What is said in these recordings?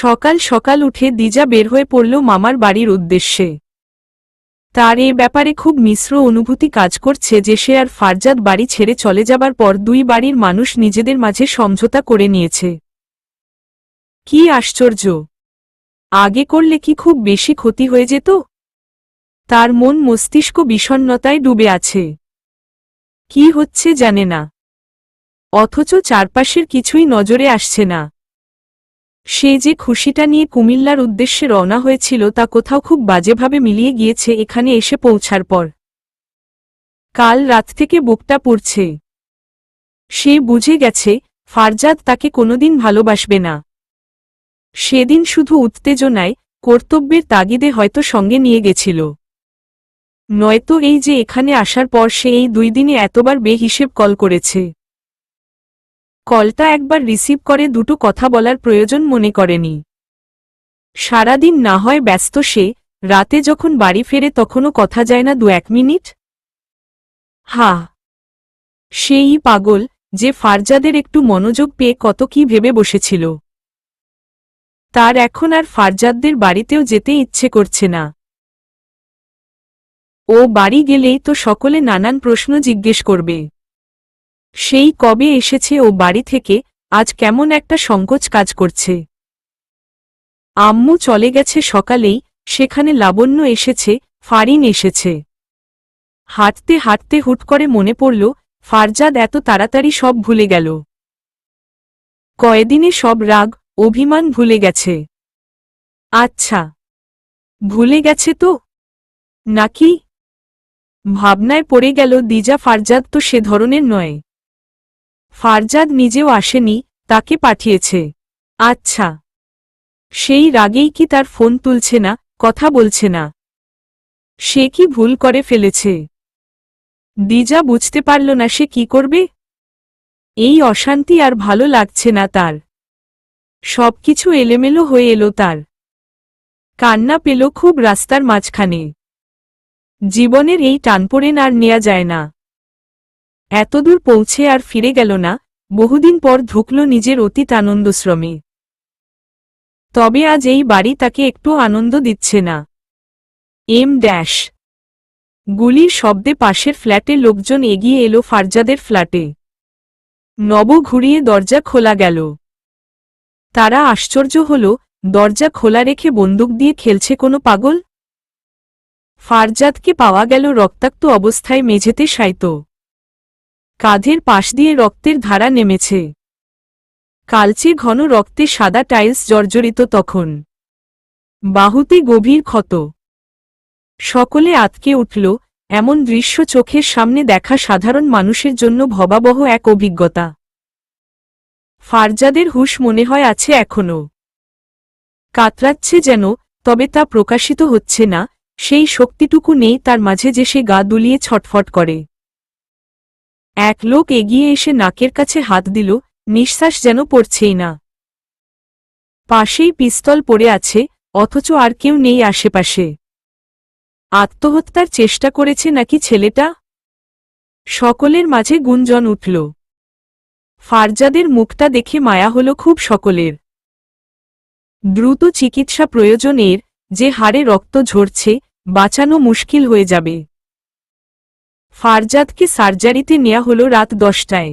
সকাল সকাল উঠে দিজা বের হয়ে পড়ল মামার বাড়ির উদ্দেশ্যে। তার এ ব্যাপারে খুব মিশ্র অনুভূতি কাজ করছে যে সে আর ফারজাদ বাড়ি ছেড়ে চলে যাবার পর দুই বাড়ির মানুষ নিজেদের মাঝে সমঝোতা করে নিয়েছে। কি আশ্চর্য! আগে করলে কি খুব বেশি ক্ষতি হয়ে যেত? তার মন মস্তিষ্ক বিষণ্ণতায় ডুবে আছে। কি হচ্ছে জানে না, অথচ চারপাশের কিছুই নজরে আসছে না। সে যে খুশিটা নিয়ে কুমিল্লার উদ্দেশ্যে রওনা হয়েছিল তা কোথাও খুব বাজেভাবে মিলিয়ে গিয়েছে এখানে এসে পৌঁছার পর। কাল রাত থেকে বুকটা পুড়ছে। সে বুঝে গেছে ফারজাদ তাকে কোনোদিন ভালোবাসবে না। সেদিন শুধু উত্তেজনায়, কর্তব্যের তাগিদে হয়তো সঙ্গে নিয়ে গেছিল। নয়তো এই যে এখানে আসার পর সে এই 2 দিনে এতবার বেহিসেব কল করেছে। কলটা একবার রিসিভ করে দুটো কথা বলার প্রয়োজন মনে করেনি। সারাদিন না হয় ব্যস্ত সে, রাতে যখন বাড়ি ফেরে তখনও কথা যায় না 2-1 মিনিট। সেই পাগল যে ফারজাদের একটু মনোযোগ পেয়ে কত কি ভেবে বসেছিল। তার এখন আর ফারজাদদের বাড়িতেও যেতে ইচ্ছে করছে না। ও বাড়ি গেলেই তো সকলে নানান প্রশ্ন জিজ্ঞেস করবে। সেই কবে এসেছে ও বাড়ি থেকে, আজ কেমন একটা সংকোচ কাজ করছে। আম্মু চলে গেছে সকালেই, সেখানে লাবণ্য এসেছে, ফারিন এসেছে। হাঁটতে হাঁটতে হুট করে মনে পড়ল ফারজাদ এত তাড়াতাড়ি সব ভুলে গেল। কয়দিনে সব রাগ, অভিমান ভুলে গেছে। আচ্ছা, ভুলে গেছে তো নাকি? ভাবনায় পড়ে গেল দিজা ফারজাদ তো সে ধরনের নয়। ফারজাদ নিজেও আসেনি, তাকে পাঠিয়েছে। আচ্ছা, সেই রাগেই কি তার ফোন তুলছে না, কথা বলছে না? সে কি ভুল করে ফেলেছে? দিজা বুঝতে পারল না সে কি করবে। এই অশান্তি আর ভালো লাগছে না তার। সবকিছু এলোমেলো হয়ে এলো তার। কান্না পেল খুব রাস্তার মাঝখানে। জীবনের এই টানপোড়েন আর নেয়া যায় না। এতদূর পৌঁছে আর ফিরে গেল না, বহুদিন পর ঢুকল নিজের অতীত আনন্দশ্রমে। তবে আজ এই বাড়ি তাকে একটু আনন্দ দিচ্ছে না। গুলির শব্দে পাশের ফ্ল্যাটে লোকজন এগিয়ে এলো ফারজাদের ফ্ল্যাটে। নব ঘুরিয়ে দরজা খোলা গেল। তারা আশ্চর্য হল, দরজা খোলা রেখে বন্দুক দিয়ে খেলছে কোনো পাগল। ফারজাদকে পাওয়া গেল রক্তাক্ত অবস্থায় মেঝেতে শায়িত। কাঁধের পাশ দিয়ে রক্তের ধারা নেমেছে। কালচে ঘন রক্তে সাদা টাইলস জর্জরিত তখন। বাহুতে গভীর ক্ষত। সকলে আতকে উঠল, এমন দৃশ্য চোখের সামনে দেখা সাধারণ মানুষের জন্য ভয়াবহ এক অভিজ্ঞতা। ফারজাদের হুঁশ মনে হয় আছে এখনও। কাতরাচ্ছে যেন, তবে তা প্রকাশিত হচ্ছে না, সেই শক্তিটুকু নেই তার মাঝে যে সে গা দুলিয়ে ছটফট করে। এক লোক এগিয়ে এসে নাকের কাছে হাত দিল, নিঃশ্বাস যেন পড়ছেই না। পাশেই পিস্তল পড়ে আছে, অথচ আর কেউ নেই আশেপাশে। আত্মহত্যার চেষ্টা করেছে নাকি ছেলেটা? সকলের মাঝে গুঞ্জন উঠল। ফারজাদের মুখটা দেখে মায়া হল খুব সকলের। দ্রুত চিকিৎসা প্রয়োজনের, যে হারে রক্ত ঝরছে, বাঁচানো মুশকিল হয়ে যাবে। ফারজাদকে সার্জারিতে নেয়া হল রাত 10টায়।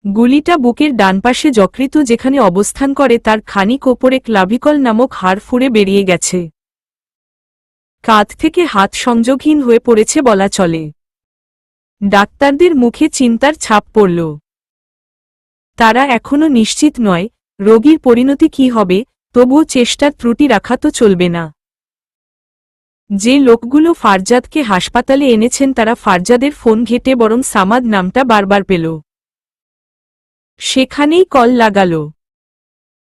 গুলিটা বুকের ডানপাশে যকৃত যেখানে অবস্থান করে তার খানিক ওপরে ক্লাভিকল নামক হাড় ফুঁড়ে বেরিয়ে গেছে। কাঁধ থেকে হাত সংযোগহীন হয়ে পড়েছে বলা চলে। ডাক্তারদের মুখে চিন্তার ছাপ পড়ল। তারা এখনও নিশ্চিত নয় রোগীর পরিণতি কি হবে, তবুও চেষ্টার ত্রুটি রাখা তো চলবে না। যে লোকগুলো ফারজাদকে হাসপাতালে এনেছেন তারা ফারজাদের ফোন ঘেঁটে বরং সামাদ নামটা বারবার পেল। সেখানেই কল লাগাল।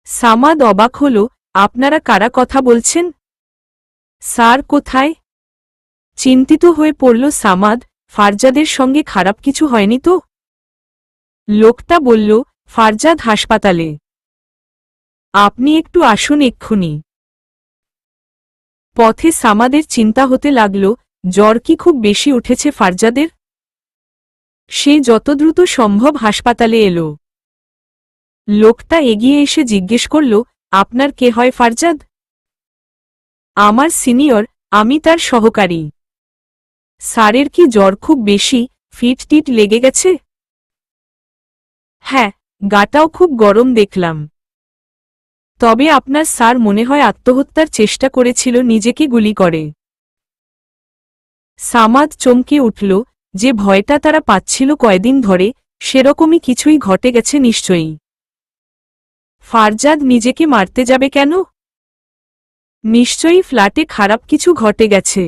সামাদ অবাক হল, আপনারা কারা কথা বলছেন? স্যার কোথায়? চিন্তিত হয়ে পড়ল সামাদ, ফারজাদের সঙ্গে খারাপ কিছু হয়নি তো? লোকটা বলল, ফারজাদ হাসপাতালে। আপনি একটু আসুন এক্ষুনি। পথে সামাদের চিন্তা হতে লাগল, জ্বর কি খুব বেশি উঠেছে ফারজাদের? সে যত দ্রুত সম্ভব হাসপাতালে এলো। লোকটা এগিয়ে এসে জিজ্ঞেস করল, আপনার কে হয় ফারজাদ? আমার সিনিয়র, আমি তার সহকারী। স্যারের কি জ্বর খুব বেশি, ফিট টিট লেগে গেছে? হ্যাঁ, গাটাও খুব গরম দেখলাম। তবে আপনার স্যার মনে হয় আত্মহত্যার চেষ্টা করেছিল, নিজেকে গুলি করে। সামাদ চমকে উঠল, যে ভয়টা তারা পাচ্ছিল কয়দিন ধরে, সেরকমই কিছুই ঘটে গেছে নিশ্চয়ই। ফারজাদ নিজেকে মারতে যাবে কেন? নিশ্চয়ই ফ্ল্যাটে খারাপ কিছু ঘটে গেছে।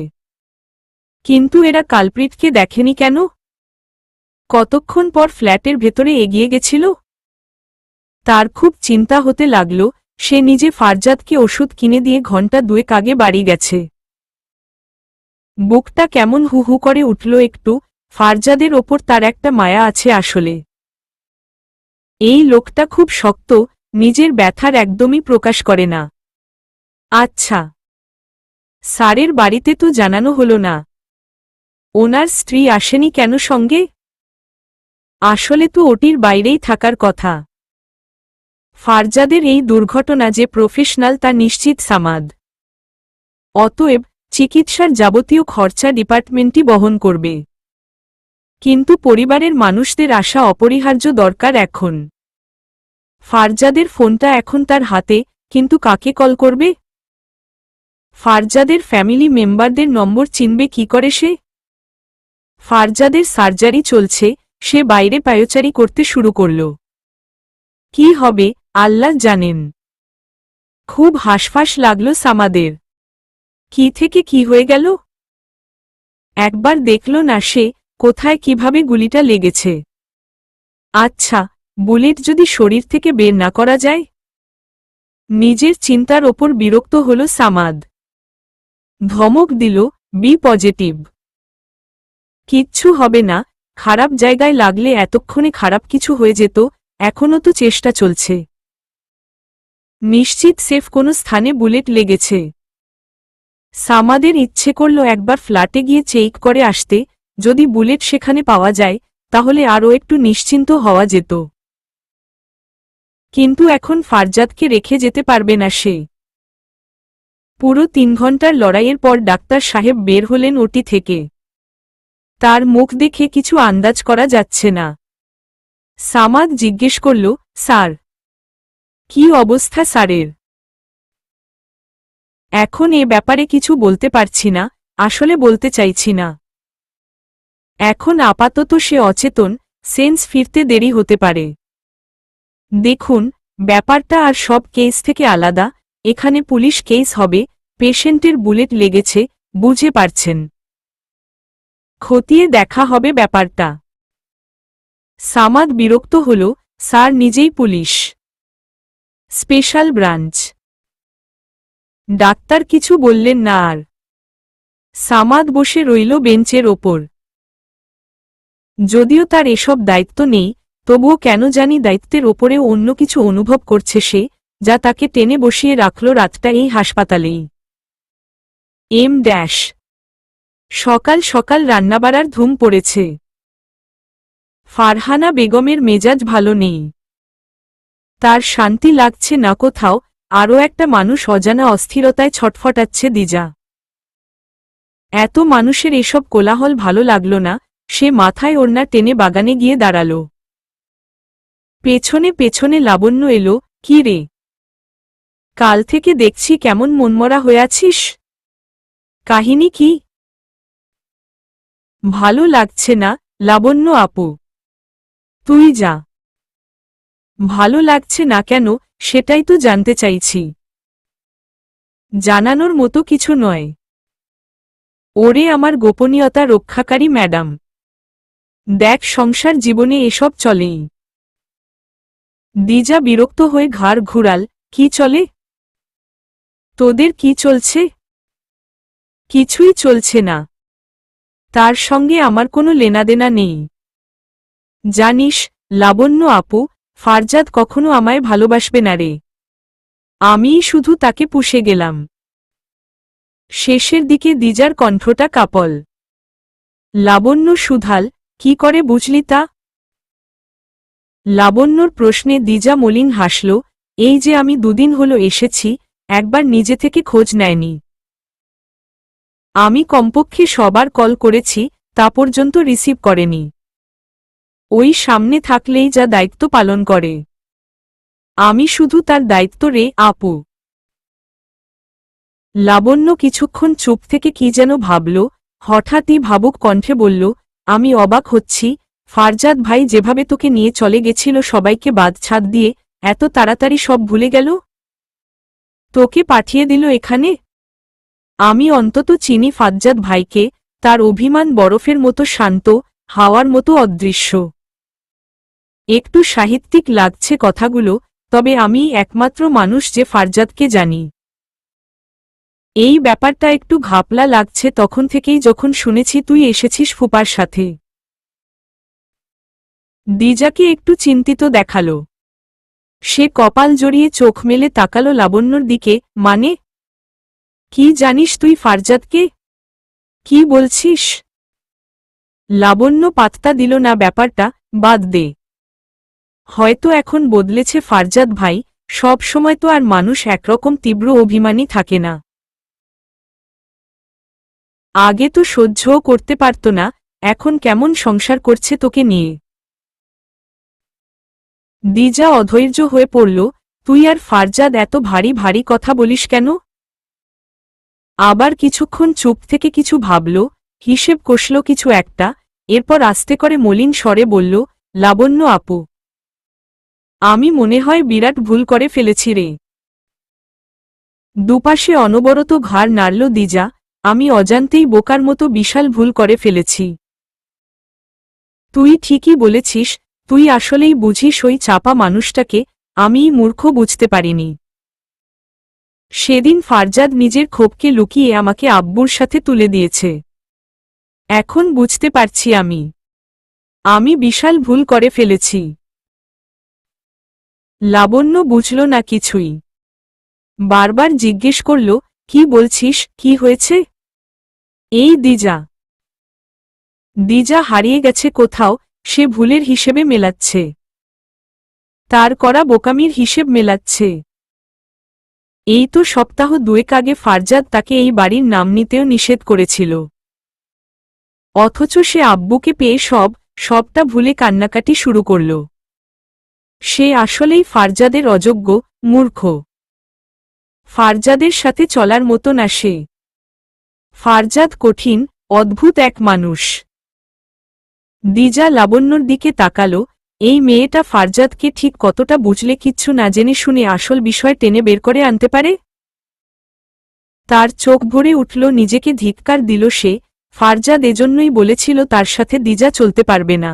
কিন্তু এরা কালপ্রিটকে দেখেনি কেন? কতক্ষণ পর ফ্ল্যাটের ভেতরে এগিয়ে গেছিল? তার খুব চিন্তা হতে লাগল, সে নিজে ফারজাদকে ওষুধ কিনে দিয়ে ঘণ্টা দুয়েক আগে বাড়ি গেছে। বুকটা কেমন হু হু করে উঠল একটু, ফারজাদের ওপর তার একটা মায়া আছে আসলে। এই লোকটা খুব শক্ত, নিজের ব্যথার একদমই প্রকাশ করে না। আচ্ছা, স্যারের বাড়িতে তো জানানো হলো না। ওনার স্ত্রী আসেনি কেন সঙ্গে? আসলে তো ওটির বাইরেই থাকার কথা। ফারজাদের এই দুর্ঘটনা যে প্রফেশনাল তা নিশ্চিত সামাদ। অতএব চিকিৎসার যাবতীয় খরচা ডিপার্টমেন্টই বহন করবে। কিন্তু পরিবারের মানুষদের আসা অপরিহার্য দরকার এখন। ফারজাদের ফোনটা এখন তার হাতে, কিন্তু কাকে কল করবে? ফারজাদের ফ্যামিলি মেম্বারদের নম্বর চিনবে কি করে সে? ফারজাদের সার্জারি চলছে, সে বাইরে পায়চারি করতে শুরু করল। কি হবে আল্লাহ জানেন। খুব হাসফাস লাগল সামাদের। কি থেকে কি হয়ে গেল? একবার দেখল না সে, কোথায় কিভাবে গুলিটা লেগেছে। আচ্ছা, বুলেট যদি শরীর থেকে বের না করা যায়? নিজের চিন্তার ওপর বিরক্ত হল সামাদ। ধমক দিল, বি পজিটিভ। কিচ্ছু হবে না, খারাপ জায়গায় লাগলে এতক্ষণে খারাপ কিছু হয়ে যেত, এখনও তো চেষ্টা চলছে। নিশ্চিত সেফ কোনো স্থানে বুলেট লেগেছে। সামাদের ইচ্ছে করল একবার ফ্ল্যাটে গিয়ে চেক করে আসতে, যদি বুলেট সেখানে পাওয়া যায়, তাহলে আরও একটু নিশ্চিন্ত হওয়া যেত। কিন্তু এখন ফারজাদকে রেখে যেতে পারবে না সে। পুরো 3 ঘন্টার লড়াইয়ের পর ডাক্তার সাহেব বের হলেন ওটি থেকে। তার মুখ দেখে কিছু আন্দাজ করা যাচ্ছে না। সামাদ জিজ্ঞেস করল, স্যার, কি অবস্থা স্যারের? এখন এ ব্যাপারে কিছু বলতে পারছি না, আসলে বলতে চাইছি না। এখন আপাতত সে অচেতন, সেন্স ফিরতে দেরি হতে পারে। দেখুন, ব্যাপারটা আর সব কেস থেকে আলাদা, এখানে পুলিশ কেস হবে, পেশেন্টের বুলেট লেগেছে, বুঝে পারছেন। খতিয়ে দেখা হবে ব্যাপারটা। সামাদ বিরক্ত হল, স্যার নিজেই পুলিশ, স্পেশাল ব্রাঞ্চ। ডাক্তার কিছু বললেন না আর। সামাদ বসে রইল বেঞ্চের ওপর। যদিও তার এসব দায়িত্ব নেই, তবুও কেন জানি দায়িত্বের ওপরেও অন্য কিছু অনুভব করছে সে, যা তাকে টেনে বসিয়ে রাখল রাতটা এই হাসপাতালেই। এম ড্যাশ সকাল সকাল রান্নাবাড়ার ধুম পড়েছে। ফারহানা বেগমের মেজাজ ভালো নেই। তার শান্তি লাগছে না কোথাও, আরও একটা মানুষ অজানা অস্থিরতায় ছটফটাচ্ছে দিজা। এত মানুষের এসব কোলাহল ভালো লাগল না, সে মাথায় ওড়না টেনে বাগানে গিয়ে দাঁড়াল। পেছনে পেছনে লাবণ্য এলো, কি রে? কাল থেকে দেখছি কেমন মনমরা হয়ে আছিস। কাহিনী কি? ভালো লাগছে না লাবণ্য আপু। তুই যা। ভালো লাগছে না কেন, সেটাই তো জানতে চাইছি। জানানোর মতো কিছু নয়। ওরে আমার গোপনীয়তা রক্ষাকারী ম্যাডাম, দেখ সংসার জীবনে এসব চলেই। দিজা বিরক্ত হয়ে ঘাড় ঘুরাল, কি চলে? তোদের কি চলছে? কিছুই চলছে না। তার সঙ্গে আমার কোনো লেনাদেনা নেই। জানিস লাবণ্য আপু, ফারজাদ কখনো আমায় ভালোবাসবে না রে। আমিই শুধু তাকে পুষে গেলাম। শেষের দিকে দিজার কণ্ঠটা কাপল। লাবণ্য সুধাল, কি করে বুঝলি তা? লাবণ্যর প্রশ্নে দিজা মলিন হাসল, এই যে আমি দুদিন হলো এসেছি, একবার নিজে থেকে খোঁজ নেয়নি। আমি কমপক্ষে সবার কল করেছি, তা পর্যন্ত রিসিভ করেনি। ওই সামনে থাকলেই যা দায়িত্ব পালন করে, আমি শুধু তার দায়িত্ব রে আপু। লাবণ্য কিছুক্ষণ চুপ থেকে কি যেন ভাবল, হঠাৎই ভাবুক কণ্ঠে বলল, আমি অবাক হচ্ছি, ফারজাদ ভাই যেভাবে তোকে নিয়ে চলে গেছিল সবাইকে বাদছাদ দিয়ে, এত তাড়াতাড়ি সব ভুলে গেল? তোকে পাঠিয়ে দিল এখানে? আমি অন্তত চিনি ফারজাদ ভাইকে, তার অভিমান বরফের মতো শান্ত, হাওয়ার মতো অদৃশ্য। একটু সাহিত্যিক লাগছে কথাগুলো, তবে আমি একমাত্র মানুষ যে ফারজাদকে জানি। এই ব্যাপারটা একটু ঘাপলা লাগছে তখন থেকেই যখন শুনেছি তুই এসেছিস ফুপার সাথে। দিজাকে একটু চিন্তিত দেখালো। সে কপাল জড়িয়ে চোখ মেলে তাকালো লাবণ্যর দিকে। মানে, কি জানিস তুই ফারজাদকে? কি বলছিস? লাবণ্য পাত্তা দিল না ব্যাপারটা, বাদ দে। হয়তো এখন বদলেছে ফারজাদ ভাই, সব সময় তো আর মানুষ একরকম তীব্র অভিমানী থাকে না। আগে তো সহ্যও করতে পারত না, এখন কেমন সংসার করছে তোকে নিয়ে। দিজা অধৈর্য হয়ে পড়ল, তুই আর ফারজাদ এত ভারী ভারী কথা বলিস কেন? আবার কিছুক্ষণ চুপ থেকে কিছু ভাবল, হিসেব কষল কিছু একটা, এরপর আস্তে করে মলিন স্বরে বলল, লাবণ্য আপু, আমি মনে হয় বিরাট ভুল করে ফেলেছি রে। দুপাশে অনবরত ঘাড় নাড়ল দিজা, আমি অজান্তেই বোকার মতো বিশাল ভুল করে ফেলেছি। তুই ঠিকই বলেছিস, তুই আসলেই বুঝিস ওই চাপা মানুষটাকে, আমিই মূর্খ বুঝতে পারিনি। সেদিন ফারজাদ নিজের ক্ষোভকে লুকিয়ে আমাকে আব্বুর সাথে তুলে দিয়েছে। এখন বুঝতে পারছি আমি বিশাল ভুল করে ফেলেছি। লাবণ্য বুঝল না কিছুই। বারবার জিজ্ঞেস করল, কি বলছিস, কি হয়েছে? এই দিজা দিজা হারিয়ে গেছে কোথাও, সে ভুলের হিসেবে মেলাচ্ছে, তার করা বোকামির হিসেব মেলাচ্ছে। এই তো সপ্তাহ দুয়েক আগে ফারজাদ তাকে এই বাড়ির নাম নিতেও নিষেধ করেছিল, অথচ সে আব্বুকে পেয়ে সবটা ভুলে কান্নাকাটি শুরু করল। সে আসলেই ফারজাদের অযোগ্য, মূর্খ। ফারজাদের সাথে চলার মতো না সে। ফারজাদ কঠিন, অদ্ভুত এক মানুষ। দিজা লাবণ্যর দিকে তাকালো, এই মেয়েটা ফারজাদকে ঠিক কতটা বুঝলে কিচ্ছু না জেনে শুনে আসল বিষয় টেনে বের করে আনতে পারে। তার চোখ ভরে উঠল, নিজেকে ধিক্কার দিল সে, ফারজাদ এজন্যই বলেছিল তার সাথে দিজা চলতে পারবে না।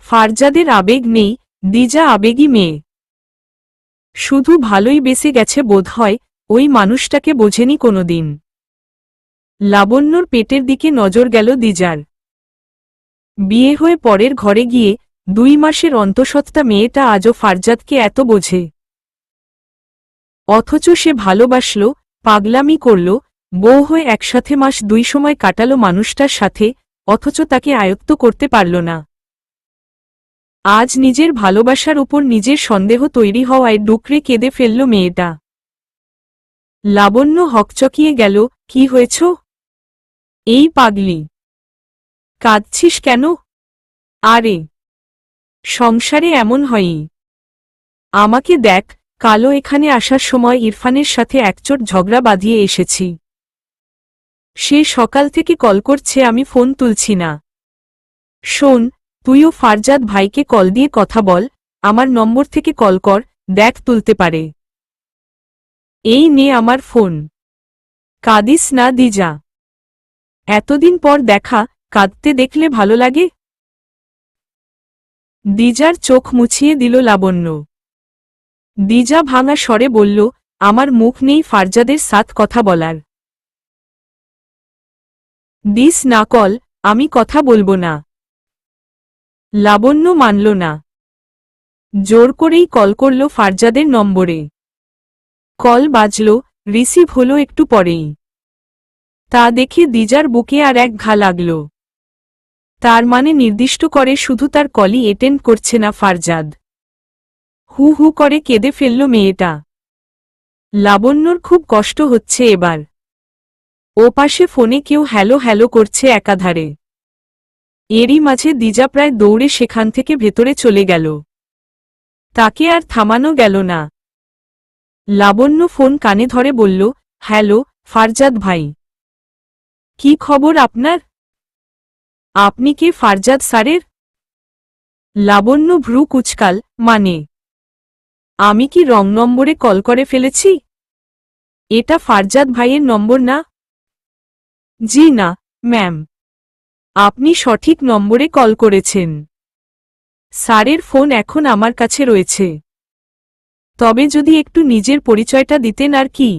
ফারজাদের আবেগ নেই, দিজা আবেগী মেয়ে। শুধু ভালোই বেঁচে গেছে বোধহয়, ওই মানুষটাকে বোঝেনি কোনোদিন। লাবণ্যর পেটের দিকে নজর গেল দিজার। বিয়ে হয়ে পরের ঘরে গিয়ে 2 মাসের অন্তঃসত্ত্বা মেয়েটা আজও ফারজাদকে এত বোঝে। অথচ সে ভালোবাসল, পাগলামি করল, বউ হয়ে একসাথে মাস 2 সময় কাটালো মানুষটার সাথে, অথচ তাকে আয়ত্ত করতে পারল না। আজ নিজের ভালোবাসার উপর নিজের সন্দেহ তৈরি হওয়ায় ডুকরে কেঁদে ফেলল মেয়েটা। লাবণ্য হকচকিয়ে গেল, কি হয়েছ? এই পাগলি, কাঁদছিস কেন? আরে, সংসারে এমন হয়ই। আমাকে দেখ, কালো এখানে আসার সময় ইরফানের সাথে একচোট ঝগড়া বাঁধিয়ে এসেছি। সে সকাল থেকে কল করছে, আমি ফোন তুলছি না। শোন, তুইও ফারজাদ ভাইকে কল দিয়ে কথা বল, আমার নম্বর থেকে কল কর, দেখ তুলতে পারে। এই নে আমার ফোন। কাঁদিস না দিজা। এতদিন পর দেখা, কাঁদতে দেখলে ভালো লাগে? দিজার চোখ মুছিয়ে দিল লাবণ্য। দিজা ভাঙা স্বরে বলল, আমার মুখ নেই ফারজাদের সাথ কথা বলার। দিস না কল, আমি কথা বলবো না। লাবণ্য মানল না। জোর করেই কল করল ফারজাদের নম্বরে। কল বাজল, রিসিভ হলো একটু পরেই। তা দেখে দিজার বুকে আর এক ঘা লাগল। তার মানে নির্দিষ্ট করে শুধু তার কলই অ্যাটেন্ড করছে না ফারজাদ। হু হু করে কেঁদে ফেলল মেয়েটা। লাবণ্যর খুব কষ্ট হচ্ছে এবার। ওপাশে ফোনে কেউ হ্যালো হ্যালো করছে একাধারে। এরই মাঝে দিজা প্রায় দৌড়ে সেখান থেকে ভেতরে চলে গেল। তাকে আর থামানো গেল না। লাবণ্য ফোন কানে ধরে বলল, হ্যালো ফারজাদ ভাই। কি খবর আপনার? আপনি কে ফারজাদ স্যারের? লাবণ্য ভ্রু কুচকাল, মানে আমি কি রং নম্বরে কল করে ফেলেছি? এটা ফারজাদ ভাইয়ের নম্বর না? জি না ম্যাম, আপনি সঠিক নম্বরে কল করেছেন। স্যারের ফোন এখন আমার কাছে রয়েছে। তবে যদি একটু নিজের পরিচয়টা দিতেন আর কি।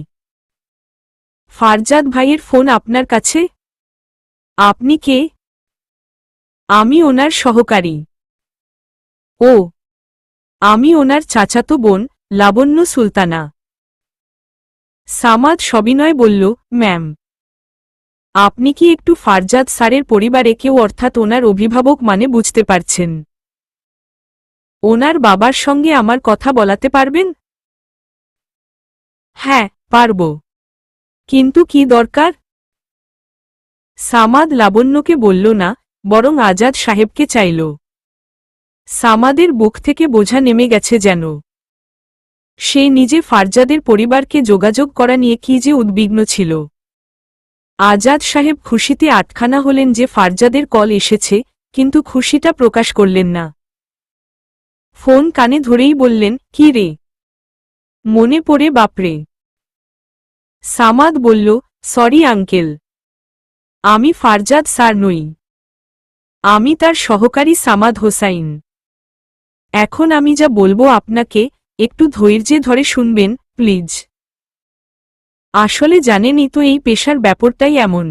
ফারজাদ ভাইয়ের ফোন আপনার কাছে? আপনি কে? আমি ওনার সহকারী। ও, আমি ওনার চাচাতো বোন, লাবণ্য সুলতানা। সামাদ সবিনয় বলল, ম্যাম, আপনি কি একটু ফারজাদ স্যারের পরিবারে কেউ অর্থাৎ ওনার অভিভাবক মানে বুঝতে পারছেন? ওনার বাবার সঙ্গে আমার কথা বলাতে পারবেন? হ্যাঁ পারব। কিন্তু কি দরকার? সামাদ লাবণ্যকে বলল না, বরং আজাদ সাহেবকে চাইল। সামাদের বুক থেকে বোঝা নেমে গেছে যেন। সে নিজে ফারজাদের পরিবারকে যোগাযোগ করা নিয়ে কি যে উদ্বিগ্ন ছিল। আজাদ সাহেব খুশিতে আটখানা হলেন যে ফারজাদের কল এসেছে, কিন্তু খুশিটা প্রকাশ করলেন না। ফোন কানে ধরেই বললেন, কি রে? মনে পড়ে বাপরে। সামাদ বলল, সরি আঙ্কেল, আমি ফারজাদ স্যার নই। আমি তার সহকারী সামাদ হোসাইন। এখন আমি যা বলবো আপনাকে একটু ধৈর্যে ধরে শুনবেন প্লিজ। আসলে জানেনই তো এই পেশার ব্যাপারটাই এমন।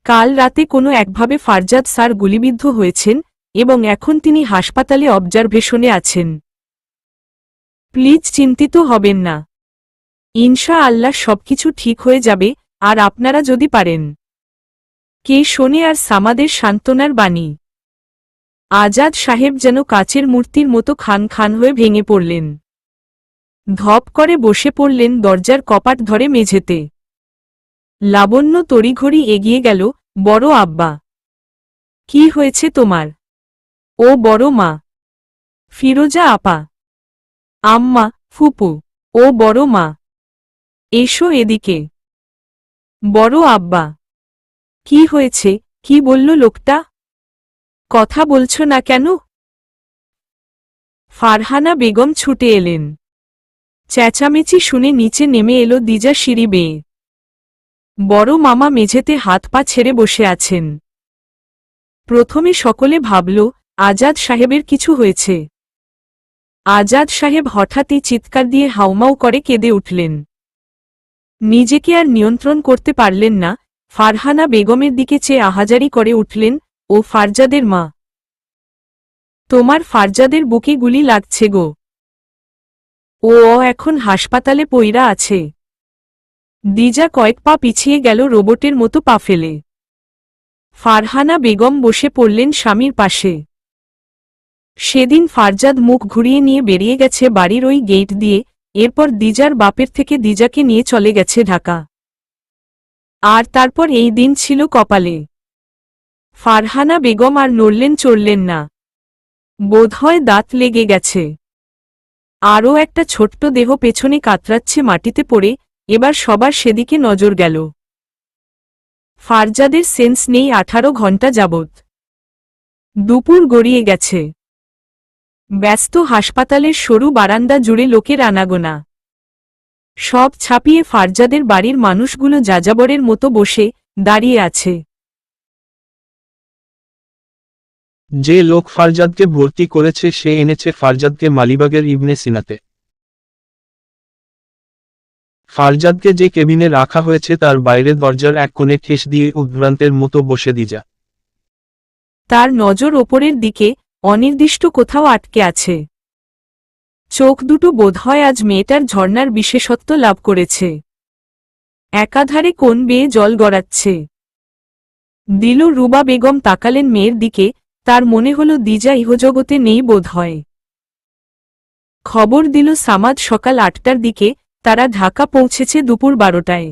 কাল রাতে কোনো একভাবে ফারজাদ স্যার গুলিবিদ্ধ হয়েছেন এবং এখন তিনি হাসপাতালে অবজারভেশনে আছেন। প্লিজ চিন্তিত হবেন না। ইনশা আল্লাহ সবকিছু ঠিক হয়ে যাবে, আর আপনারা যদি পারেন। কে শোনে আর সামাদের সান্ত্বনার বাণী। আজাদ সাহেব যেন কাচের মূর্তির মতো খান খান হয়ে ভেঙে পড়লেন। ধপ করে বসে পড়লেন দরজার কপাট ধরে মেঝেতে। লাবণ্য তড়িঘড়ি এগিয়ে গেল, বড় আব্বা। কি হয়েছে তোমার? ও বড় মা। ফিরোজা আপা। আম্মা, ফুপু। ও বড় মা। এসো এদিকে। বড় আব্বা। কি হয়েছে? কি বলল লোকটা? কথা বলছো না কেন? ফারহানা বেগম ছুটে এলেন। চেঁচামেচি শুনে নিচে নেমে এলো দিজা সিঁড়ি বেয়ে। বড় মামা মেঝেতে হাত পা ছেড়ে বসে আছেন। প্রথমে সকলে ভাবল আজাদ সাহেবের কিছু হয়েছে। আজাদ সাহেব হঠাৎই চিৎকার দিয়ে হাউমাউ করে কেঁদে উঠলেন। নিজেকে আর নিয়ন্ত্রণ করতে পারলেন না, ফারহানা বেগমের দিকে চেয়ে আহাজারি করে উঠলেন, ও ফারজাদের মা, তোমার ফারজাদের বুকে গুলি লাগছে গো। ও এখন হাসপাতালে পইরা আছে। দিজা কয়েক পা পিছিয়ে গেল রোবটের মতো পা ফেলে। ফারহানা বেগম বসে পড়লেন স্বামীর পাশে। সেদিন ফারজাদ মুখ ঘুরিয়ে নিয়ে বেরিয়ে গেছে বাড়ির ওই গেট দিয়ে, এরপর দিজার বাপের থেকে দিজাকে নিয়ে চলে গেছে ঢাকা। আর তারপর এই দিন ছিল কপালে। ফারহানা বেগম আর নড়লেন চড়লেন না। বোধহয় দাঁত লেগে গেছে। আরও একটা ছোট্ট দেহ পেছনে কাতরাচ্ছে মাটিতে পড়ে, এবার সবার সেদিকে নজর গেল। ফারজাদের সেন্স নেই 18 ঘণ্টা যাবৎ। দুপুর গড়িয়ে গেছে। ব্যস্ত হাসপাতালের সরু বারান্দা জুড়ে লোকের আনাগোনা। সব ছাপিয়ে ফারজাদের বাড়ির মানুষগুলো যাযাবরের মতো বসে দাঁড়িয়ে আছে। যে লোক ফারজাদকে ভর্তি করেছে সে এনেছে ফারজাদকে মালিবাগের ইবনে সিনাতে। ফারজাদকে যে কেবিনে রাখা হয়েছে তার বাইরে দরজার এক কোণে ঠেস দিয়ে উদ্ভ্রান্তের মতো বসে দিজা। তার নজর ওপরের দিকে, অনির্দিষ্ট কোথাও আটকে আছে। চোখ দুটো বোধহয় আজ মেয়েটার ঝর্ণার বিশেষত্ব লাভ করেছে। একাধারে কোণ বেয়ে জল গড়াচ্ছে। দিলরুবা বেগম তাকালেন মেয়ের দিকে, তার মনে হল দিজা ইহজগতে নেই বোধহয়। খবর দিল সামাদ সকাল ৮টার দিকে, তারা ঢাকা পৌঁছেছে দুপুর 12টায়।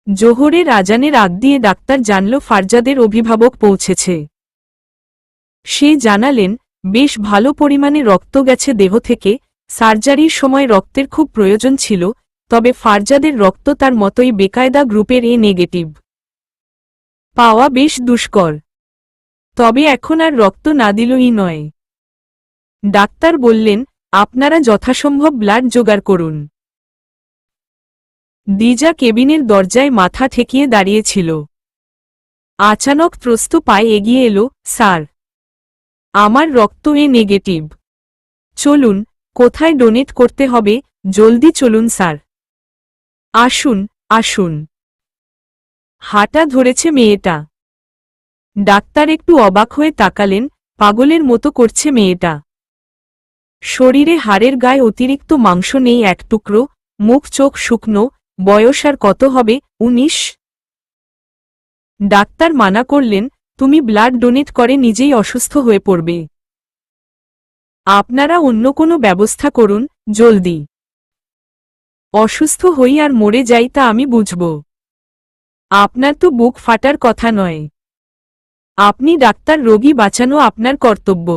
জোহরের আজানের আগ দিয়ে ডাক্তার জানল ফারজাদের অভিভাবক পৌঁছেছে। সে জানালেন, বেশ ভালো পরিমাণে রক্ত গেছে দেহ থেকে, সার্জারির সময় রক্তের খুব প্রয়োজন ছিল, তবে ফারজাদের রক্ত তার মতোই বেকায়দা গ্রুপের এ নেগেটিভ। পাওয়া বেশ দুষ্কর। তবে এখন আর রক্ত না দিলই নয়। ডাক্তার বললেন, আপনারা যথাসম্ভব ব্লাড জোগাড় করুন। দিজা কেবিনের দরজায় মাথা ঠেকিয়ে দাঁড়িয়েছিল। আচানক ত্রস্ত পায়ে এগিয়ে এলো, স্যার, আমার রক্ত এ নেগেটিভ। চলুন, কোথায় ডোনেট করতে হবে, জলদি চলুন স্যার। আসুন, আসুন। হাঁটা ধরেছে মেয়েটা। ডাক্তার একটু অবাক হয়ে তাকালেন, পাগলের মতো করছে মেয়েটা। শরীরে হাড়ের গায়ে অতিরিক্ত মাংস নেই এক টুকরো, মুখ চোখ শুকনো, বয়স আর কত হবে, ১৯। ডাক্তার মানা করলেন, তুমি ব্লাড ডোনেট করে নিজেই অসুস্থ হয়ে পড়বে। আপনারা অন্য কোনো ব্যবস্থা করুন, জলদি। অসুস্থ হই আর মরে যাই তা আমি বুঝব। আপনার তো বুক ফাটার কথা নয়। আপনি ডাক্তার, রোগী বাঁচানো আপনার কর্তব্য।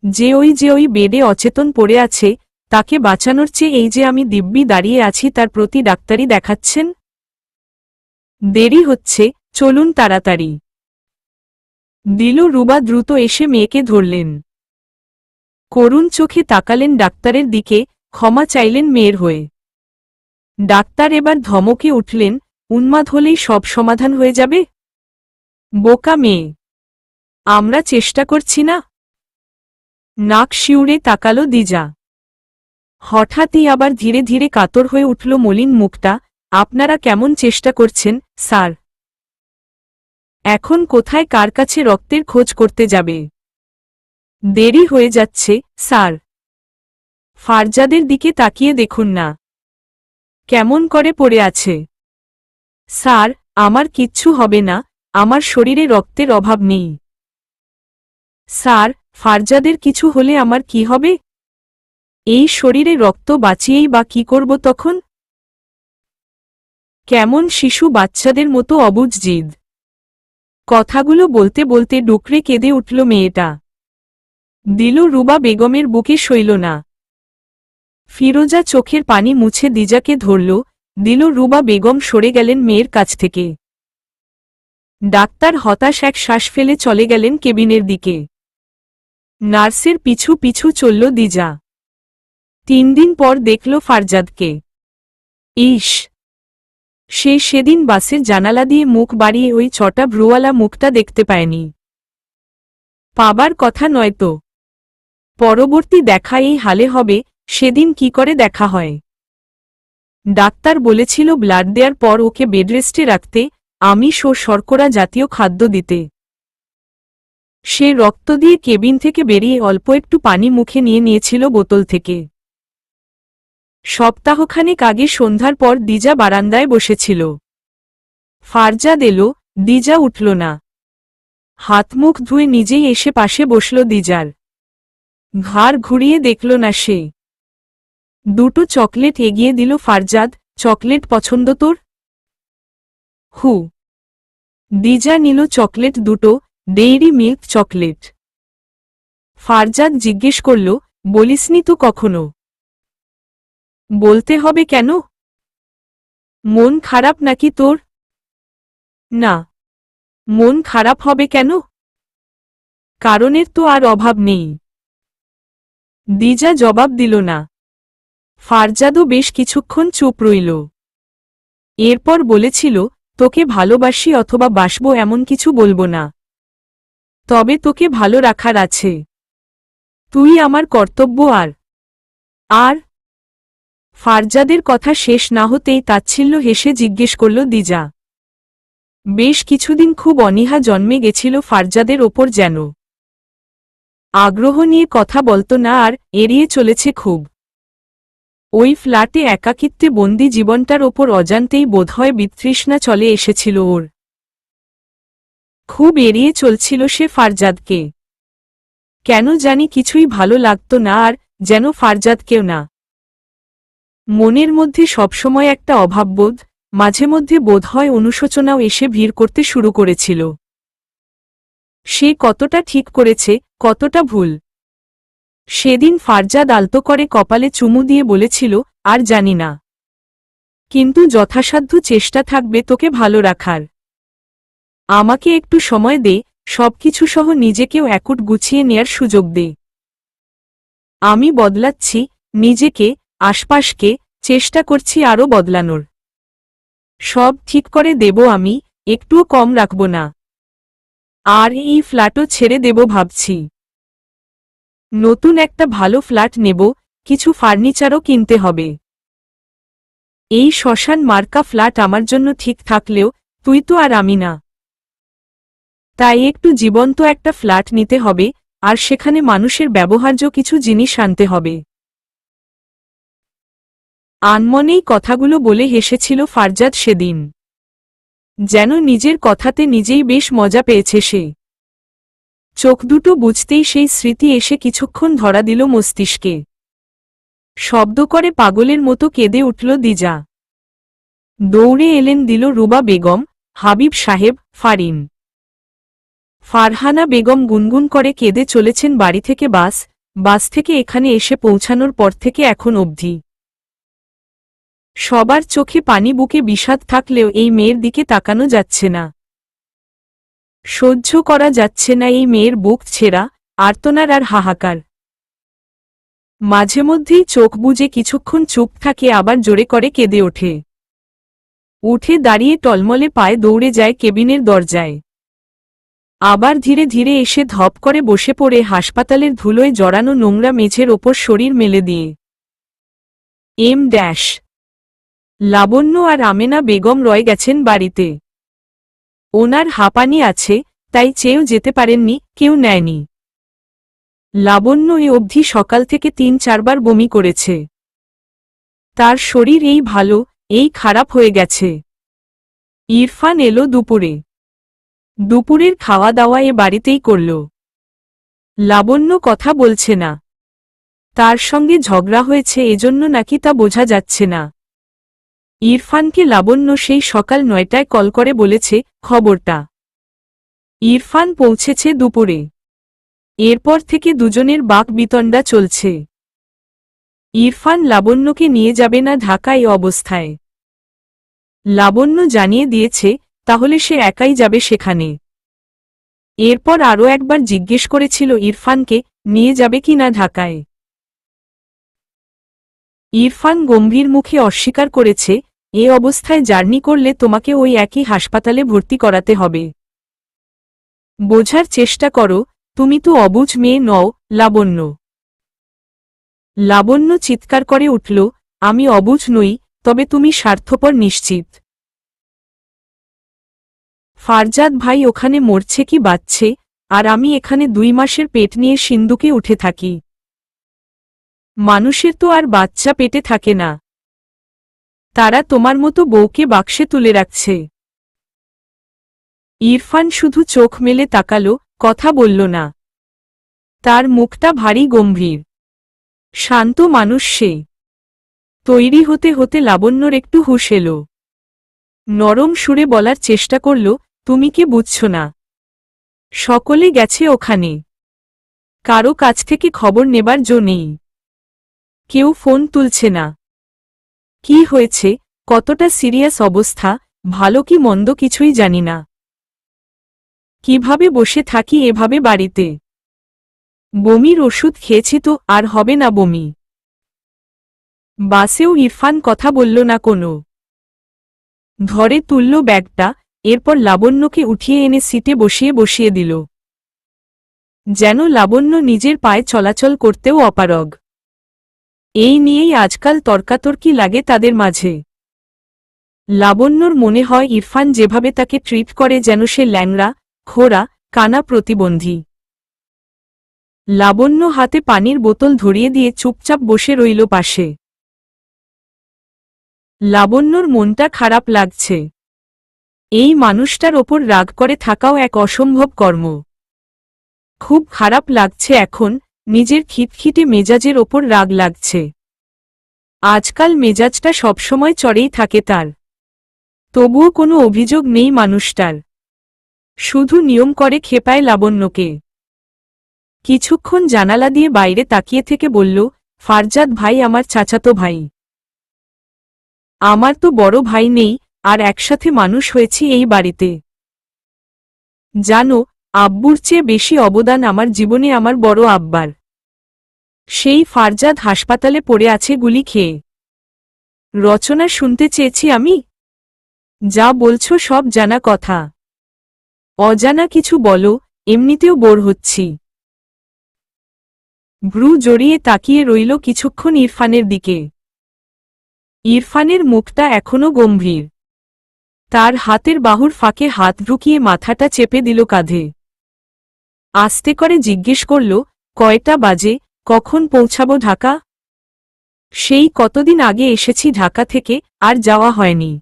যে ওই বেডে অচেতন পড়ে আছে, তাকে বাঁচানোর চেয়ে এই যে আমি দিব্যি দাঁড়িয়ে আছি তার প্রতি ডাক্তারি দেখাচ্ছেন। দেরি হচ্ছে, চলুন তাড়াতাড়ি। দিলরুবা দ্রুত এসে মেয়েকে ধরলেন। করুণ চোখে তাকালেন ডাক্তারের দিকে, ক্ষমা চাইলেন মেয়ের হয়ে। ডাক্তার এবার ধমকে উঠলেন, উন্মাদ হলেই সব সমাধান হয়ে যাবে? বোকা মেয়ে, আমরা চেষ্টা করছি না? নাক শিউরে তাকালো দিজা। হঠাৎই আবার ধীরে ধীরে কাতর হয়ে উঠল মলিন মুখটা, আপনারা কেমন চেষ্টা করছেন, স্যার? এখন কোথায় কার কাছে রক্তের খোঁজ করতে যাবে? দেরি হয়ে যাচ্ছে, স্যার। ফারজাদের দিকে তাকিয়ে দেখুন না, কেমন করে পড়ে আছে। স্যার, আমার কিচ্ছু হবে না, আমার শরীরে রক্তের অভাব নেই। স্যার, ফারজাদের কিছু হলে আমার কি হবে? এই শরীরে রক্ত বাঁচিয়েই বা কি করব তখন? কেমন শিশু বাচ্চাদের মতো অবুঝ জিদ। কথাগুলো বলতে বলতে ডুকরে কেঁদে উঠল মেয়েটা। দিলরুবা বেগমের বুকে সইল না। ফিরোজা চোখের পানি মুছে দিজাকে ধরল, দিলরুবা বেগম সরে গেলেন মেয়ের কাছ থেকে। ডাক্তার হতাশ এক শ্বাস ফেলে চলে গেলেন কেবিনের দিকে। নার্সের পিছু পিছু চলল দিজা। ৩ দিন পর দেখল ফারজাদকে। ইস, সে সেদিন বাসের জানালা দিয়ে মুখ বাড়িয়ে ওই ছটা ভ্রুওয়ালা মুখটা দেখতে পায়নি। পাবার কথা নয়তো। পরবর্তী দেখা এই হালে হবে, সেদিন কি করে দেখা হয়? ডাক্তার বলেছিল ব্লাড দেওয়ার পর ওকে বেডরেস্টে রাখতে, আমিষ ও শর্করা জাতীয় খাদ্য দিতে। সে রক্ত দিয়ে কেবিন থেকে বেরিয়ে অল্প একটু পানি মুখে নিয়ে নিয়েছিল বোতল থেকে। সপ্তাহখানেক আগে সন্ধ্যার পর দিজা বারান্দায় বসেছিল। ফারজাদ এলো, দিজা উঠল না। হাত মুখ ধুয়ে নিজেই এসে পাশে বসল দিজার। ঘাড় ঘুরিয়ে দেখল না সে। দুটো চকলেট এগিয়ে দিল ফারজাদ, চকলেট পছন্দ তোর? হু। দিজা নিল চকলেট দুটো, ডেইরি মিল্ক চকলেট। ফারজাদ জিজ্ঞেস করল, বলিসনি তো কখনো? বলতে হবে কেন? মন খারাপ নাকি তোর? না, মন খারাপ হবে কেন? কারণের তো আর অভাব নেই। দিজা জবাব দিল না। ফারজাদও বেশ কিছুক্ষণ চুপ রইল। এরপর বলেছিল, তোকে ভালোবাসি অথবা বাসবো এমন কিছু বলবো না। তবে তোকে ভালো রাখার আছে। তুই আমার কর্তব্য। আর ফারজাদের কথা শেষ না হতেই তাচ্ছিল্য হেসে জিজ্ঞেস করল দিজা। বেশ কিছুদিন খুব অনীহা জন্মে গেছিল ফারজাদের ওপর, যেন আগ্রহ নিয়ে কথা বলতো না আর এড়িয়ে চলেছে খুব। ওই ফ্ল্যাটে একাকিত্বে বন্দি জীবনটার ওপর অজান্তেই বোধহয় বিতৃষ্ণা চলে এসেছিল ওর। খুব এড়িয়ে চলছিল সে ফারজাদকে। কেন জানি কিছুই ভালো লাগতো না, আর যেন ফারজাদকেও না। মনের মধ্যে সবসময় একটা অভাববোধ, মাঝে মধ্যে বোধ হয় অনুশোচনাও এসে ভিড় করতে শুরু করেছিল। সে কতটা ঠিক করেছে, কতটা ভুল। সেদিন ফারজাদ আলতো করে কপালে চুমু দিয়ে বলেছিল, আর জানি না, কিন্তু যথাসাধ্য চেষ্টা থাকবে তোকে ভালো রাখার। আমাকে একটু সময় দে, সবকিছু সহ নিজেকেও একুট গুছিয়ে নেয়ার সুযোগ দে। আমি বদলাচ্ছি, নিজেকে, আশপাশকে, চেষ্টা করছি আরও বদলানোর। সব ঠিক করে দেব আমি, একটুও কম রাখব না। আর এই ফ্ল্যাটও ছেড়ে দেব ভাবছি। নতুন একটা ভালো ফ্ল্যাট নেব, কিছু ফার্নিচারও কিনতে হবে। এই শ্মশান মার্কা ফ্ল্যাট আমার জন্য ঠিক থাকলেও তুই তো আর আমি না। তাই একটু জীবন্ত একটা ফ্ল্যাট নিতে হবে, আর সেখানে মানুষের ব্যবহার্য কিছু জিনিস আনতে হবে। আনমনেই কথাগুলো বলে হেসেছিল ফারজাদ সেদিন। যেন নিজের কথাতে নিজেই বেশ মজা পেয়েছে সে। চোখ দুটো বুঝতেই সেই স্মৃতি এসে কিছুক্ষণ ধরা দিল মস্তিষ্কে। শব্দ করে পাগলের মতো কেঁদে উঠল দিজা। দৌড়ে এলেন দিলরুবা বেগম, হাবিব সাহেব, ফারিন। ফারহানা বেগম গুনগুন করে কেঁদে চলেছেন বাড়ি থেকে বাস থেকে এখানে এসে পৌঁছানোর পর থেকে এখন অবধি। সবার চোখে পানি, বুকে বিষাদ থাকলেও এই মেয়ের দিকে তাকানো যাচ্ছে না। সহ্য করা যাচ্ছে না এই মেয়ের বুক ছেঁড়া আর্তনার আর হাহাকার। মাঝে মধ্যেই চোখ বুজে কিছুক্ষণ চুপ থাকে, আবার জোরে করে কেঁদে ওঠে। উঠে দাঁড়িয়ে টলমলে পায়ে দৌড়ে যায় কেবিনের দরজায়। আবার ধীরে ধীরে এসে ধপ করে বসে পড়ে হাসপাতালের ধুলোয় জড়ানো নোংরা মেঝের ওপর শরীর মেলে দিয়ে। লাবণ্য আর আমেনা বেগম রয়ে গেছেন বাড়িতে। ওনার হাঁপানি আছে, তাই চেয়েও যেতে পারেননি, কেউ নেয়নি। লাবণ্য এ অবধি সকাল থেকে ৩-৪ বার বমি করেছে। তার শরীর এই ভালো, এই খারাপ হয়ে গেছে। ইরফান এলো দুপুরে। দুপুরের খাওয়া দাওয়া এ বাড়িতেই করল। লাবণ্য কথা বলছে না। তার সঙ্গে ঝগড়া হয়েছে এজন্য নাকি তা বোঝা যাচ্ছে না। ইরফানকে লাবণ্য সেই সকাল ৯টায় কল করে বলেছে খবরটা। ইরফান পৌঁছেছে দুপুরে। এরপর থেকে দুজনের বাকবিতণ্ডা চলছে। ইরফান লাবণ্যকে নিয়ে যাবে না ঢাকা এ অবস্থায়। লাবণ্য জানিয়ে দিয়েছে, তাহলে সে একাই যাবে সেখানে। এরপর আরও একবার জিজ্ঞেস করেছিল ইরফানকে, নিয়ে যাবে কি না ঢাকায়। ইরফান গম্ভীর মুখে অস্বীকার করেছে, এ অবস্থায় জার্নি করলে তোমাকে ওই একই হাসপাতালে ভর্তি করাতে হবে। বোঝার চেষ্টা করো, তুমি তো অবুঝ মেয়ে নও, লাবণ্য। লাবণ্য চিৎকার করে উঠল, আমি অবুঝ নই, তবে তুমি স্বার্থপর নিশ্চিত। ফারজাদ ভাই ওখানে মরছে কি বাঁচছে, আর আমি এখানে 2 মাসের পেট নিয়ে সিন্ধুকে উঠে থাকি। মানুষের তো আর বাচ্চা পেটে থাকে না। তারা তোমার মতো বউকে বাক্সে তুলে রাখছে। ইরফান শুধু চোখ মেলে তাকালো, কথা বলল না। তার মুখটা ভারী গম্ভীর। শান্ত মানুষ সে। তৈরি হতে হতে লাবণ্যর একটু হুঁশ এলো। নরম সুরে বলার চেষ্টা করল, তুমি কি বুঝছ না? সকলে গেছে ওখানে। কারো কাছ থেকে খবর নেবার জো নেই। কেউ ফোন তুলছে না। কি হয়েছে, কতটা সিরিয়াস অবস্থা, ভালো কি মন্দ কিছুই জানি না। কিভাবে বসে থাকি এভাবে বাড়িতে? বমির ওষুধ খেয়েছি তো আর হবে না বমি। বাসেও ইরফান কথা বলল না কোনো। ধরে তুলল ব্যাগটা, এরপর লাবণ্যকে উঠিয়ে এনে সিটে বসিয়ে দিল। যেন লাবণ্য নিজের পায়ে চলাচল করতেও অপারগ। এই নিয়েই আজকাল তর্কাতর্কি লাগে তাদের মাঝে। লাবণ্যর মনে হয় ইরফান যেভাবে তাকে ট্রিট করে যেন সে ল্যাংড়া, খোড়া, কানা প্রতিবন্ধী। লাবণ্য হাতে পানির বোতল ধরিয়ে দিয়ে চুপচাপ বসে রইল পাশে। লাবণ্যর মনটা খারাপ লাগছে। এই মানুষটার ওপর রাগ করে থাকাও এক অসম্ভব কর্ম। খুব খারাপ লাগছে এখন, নিজের খিটখিটে মেজাজের ওপর রাগ লাগছে। আজকাল মেজাজটা সবসময় চড়েই থাকে তার। তবুও কোনো অভিযোগ নেই মানুষটার, শুধু নিয়ম করে খেপায় লাবণ্যকে। কিছুক্ষণ জানালা দিয়ে বাইরে তাকিয়ে থেকে বলল, ফারজাদ ভাই আমার চাচাতো ভাই। আমার তো বড় ভাই নেই, আর একসাথে মানুষ হয়েছি এই বাড়িতে। জানো, আব্বুর চেয়ে বেশি অবদান আমার জীবনে আমার বড় আব্বার। সেই ফারজাদ হাসপাতালে পড়ে আছে গুলি খেয়ে। রচনা শুনতে চেয়েছি আমি? যা বলছো সব জানা কথা। অজানা কিছু বলো, এমনিতেও বোর হচ্ছি। ভ্রু জড়িয়ে তাকিয়ে রইল কিছুক্ষণ ইরফানের দিকে। ইরফানের মুখটা এখনো গম্ভীর। তার হাতের বাহুর ফাঁকে হাত ঢুকিয়ে মাথাটা চেপে দিল কাঁধে। আস্তে করে জিজ্ঞেস করল, কয়টা বাজে, কখন পৌঁছাবো ঢাকা? সেই কতদিন আগে এসেছি ঢাকা থেকে, আর যাওয়া হয়নি।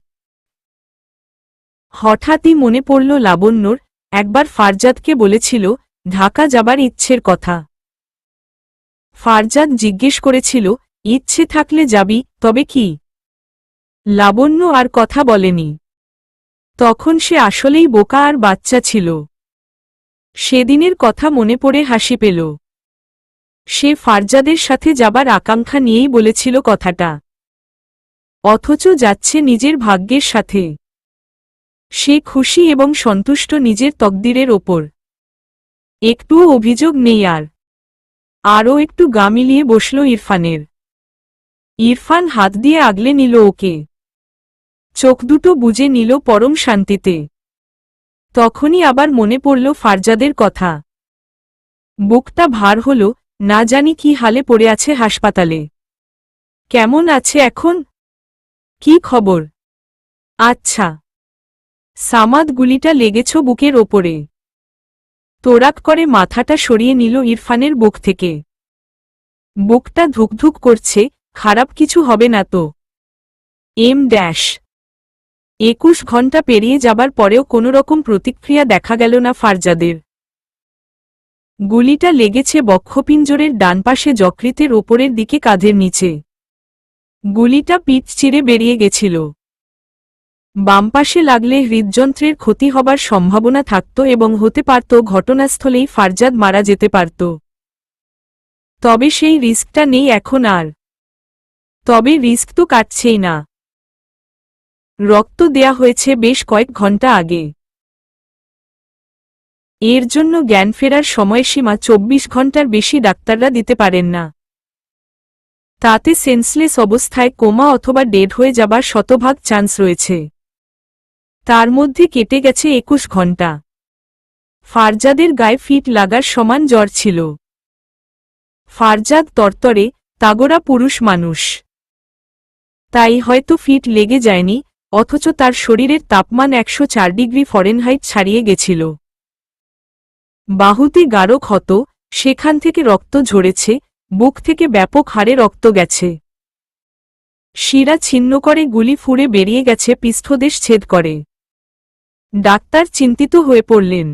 হঠাৎই মনে পড়ল লাবণ্যর একবার ফারজাদকে বলেছিল ঢাকা যাবার ইচ্ছের কথা। ফারজাদ জিজ্ঞেস করেছিল, ইচ্ছে থাকলে যাবি, তবে কি? লাবণ্য আর কথা বলেনি। তখন সে আসলেই বোকা আর বাচ্চা ছিল। সেদিনের কথা মনে পড়ে হাসি পেল। সে ফারজাদের সাথে যাবার আকাঙ্ক্ষা নিয়েই বলেছিল কথাটা, অথচ যাচ্ছে নিজের ভাগ্যের সাথে। সে খুশি এবং সন্তুষ্ট নিজের তকদিরের ওপর। একটুও অভিযোগ নেই আর। আরও একটু গা মিলিয়ে বসল ইরফানের। ইরফান হাত দিয়ে আগলে নিল ওকে। চোখ দুটো বুজে নিল পরম শান্তিতে। তখনই আবার মনে পড়ল ফারজাদের কথা। বুকটা ভার হল, না জানি কি হালে পড়ে আছে হাসপাতালে। কেমন আছে এখন? কি খবর? আচ্ছা। সামাদ গুলিটা লেগেছ বুকের ওপরে। তোরাক করে মাথাটা সরিয়ে নিল ইরফানের বুক থেকে। বুকটা ধুকধুক করছে, খারাপ কিছু হবে না তো? ড্যাশ 21 ঘন্টা পেরিয়ে যাবার পরেও কোনোরকম প্রতিক্রিয়া দেখা গেল না ফারজাদের। গুলিটা লেগেছে বক্ষপিঞ্জরের ডান পাশে যকৃতের ওপরের দিকে কাঁধের নিচে। গুলিটা পিঠ চিরে বেরিয়ে গেছিল। বাম পাশে লাগলে হৃদযন্ত্রের ক্ষতি হবার সম্ভাবনা থাকত এবং হতে পারত ঘটনাস্থলেই ফারজাদ মারা যেতে পারত। তবে সেই রিস্কটা নেই এখন আর। তবে রিস্ক তো কাটছেই না। রক্ত দেয়া হয়েছে বেশ কয়েক ঘন্টা আগে। এর জন্য জ্ঞান ফেরার সময়সীমা 24 ঘন্টার বেশি ডাক্তাররা দিতে পারেন না। তাতে সেন্সলেস অবস্থায় কোমা অথবা ডেড হয়ে যাবার শতভাগ চান্স রয়েছে। তার মধ্যে কেটে গেছে 21 ঘন্টা। ফারজাদের গায়ে ফিট লাগার সমান জ্বর ছিল। ফারজাদ তরতরে, তাগড়া পুরুষ মানুষ। তাই হয়তো ফিট লেগে যায়নি, অথচ তার শরীরের তাপমান 104 ডিগ্রি ফরেনহাইট ছাড়িয়ে গেছিল। বাহুতে গাঢ় ক্ষত, সেখান থেকে রক্ত ঝরেছে, বুক থেকে ব্যাপক হারে রক্ত গেছে। শিরা ছিন্ন করে গুলি ফুঁড়ে বেরিয়ে গেছে পৃষ্ঠদেশ ছেদ করে। ডাক্তার চিন্তিত হয়ে পড়লেন।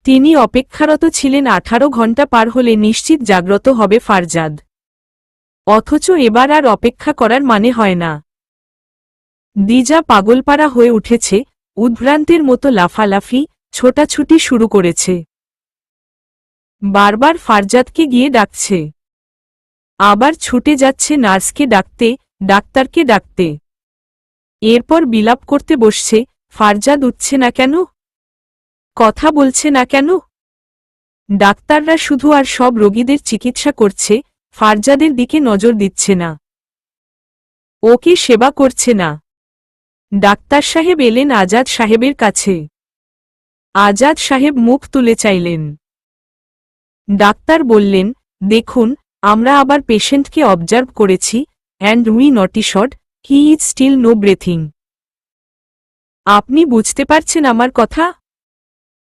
তিনি অপেক্ষারত ছিলেন 18 ঘন্টা পার হলে নিশ্চিত জাগ্রত হবে ফারজাদ। অথচ এবার আর অপেক্ষা করার মানে হয় না। দিজা পাগলপাড়া হয়ে উঠেছে, উদ্ভ্রান্তের মতো লাফালাফি, ছোটাছুটি শুরু করেছে। বারবার ফারজাদকে গিয়ে ডাকছে। আবার ছুটে যাচ্ছে নার্সকে ডাকতে, ডাক্তারকে ডাকতে। এরপর বিলাপ করতে বসছে, ফারজাদ উঠছে না কেন? কথা বলছে না কেন? ডাক্তাররা শুধু আর সব রোগীদের চিকিৎসা করছে, ফারজাদের দিকে নজর দিচ্ছে না। ওকে সেবা করছে না। ডাক্তার সাহেব এলেন আজাদ সাহেবের কাছে। আজাদ সাহেব মুখ তুলে চাইলেন। ডাক্তার বললেন, দেখুন, আমরা আবার পেশেন্টকে অবজার্ভ করেছি, and we noticed he is still no breathing. আপনি বুঝতে পারছেন আমার কথা?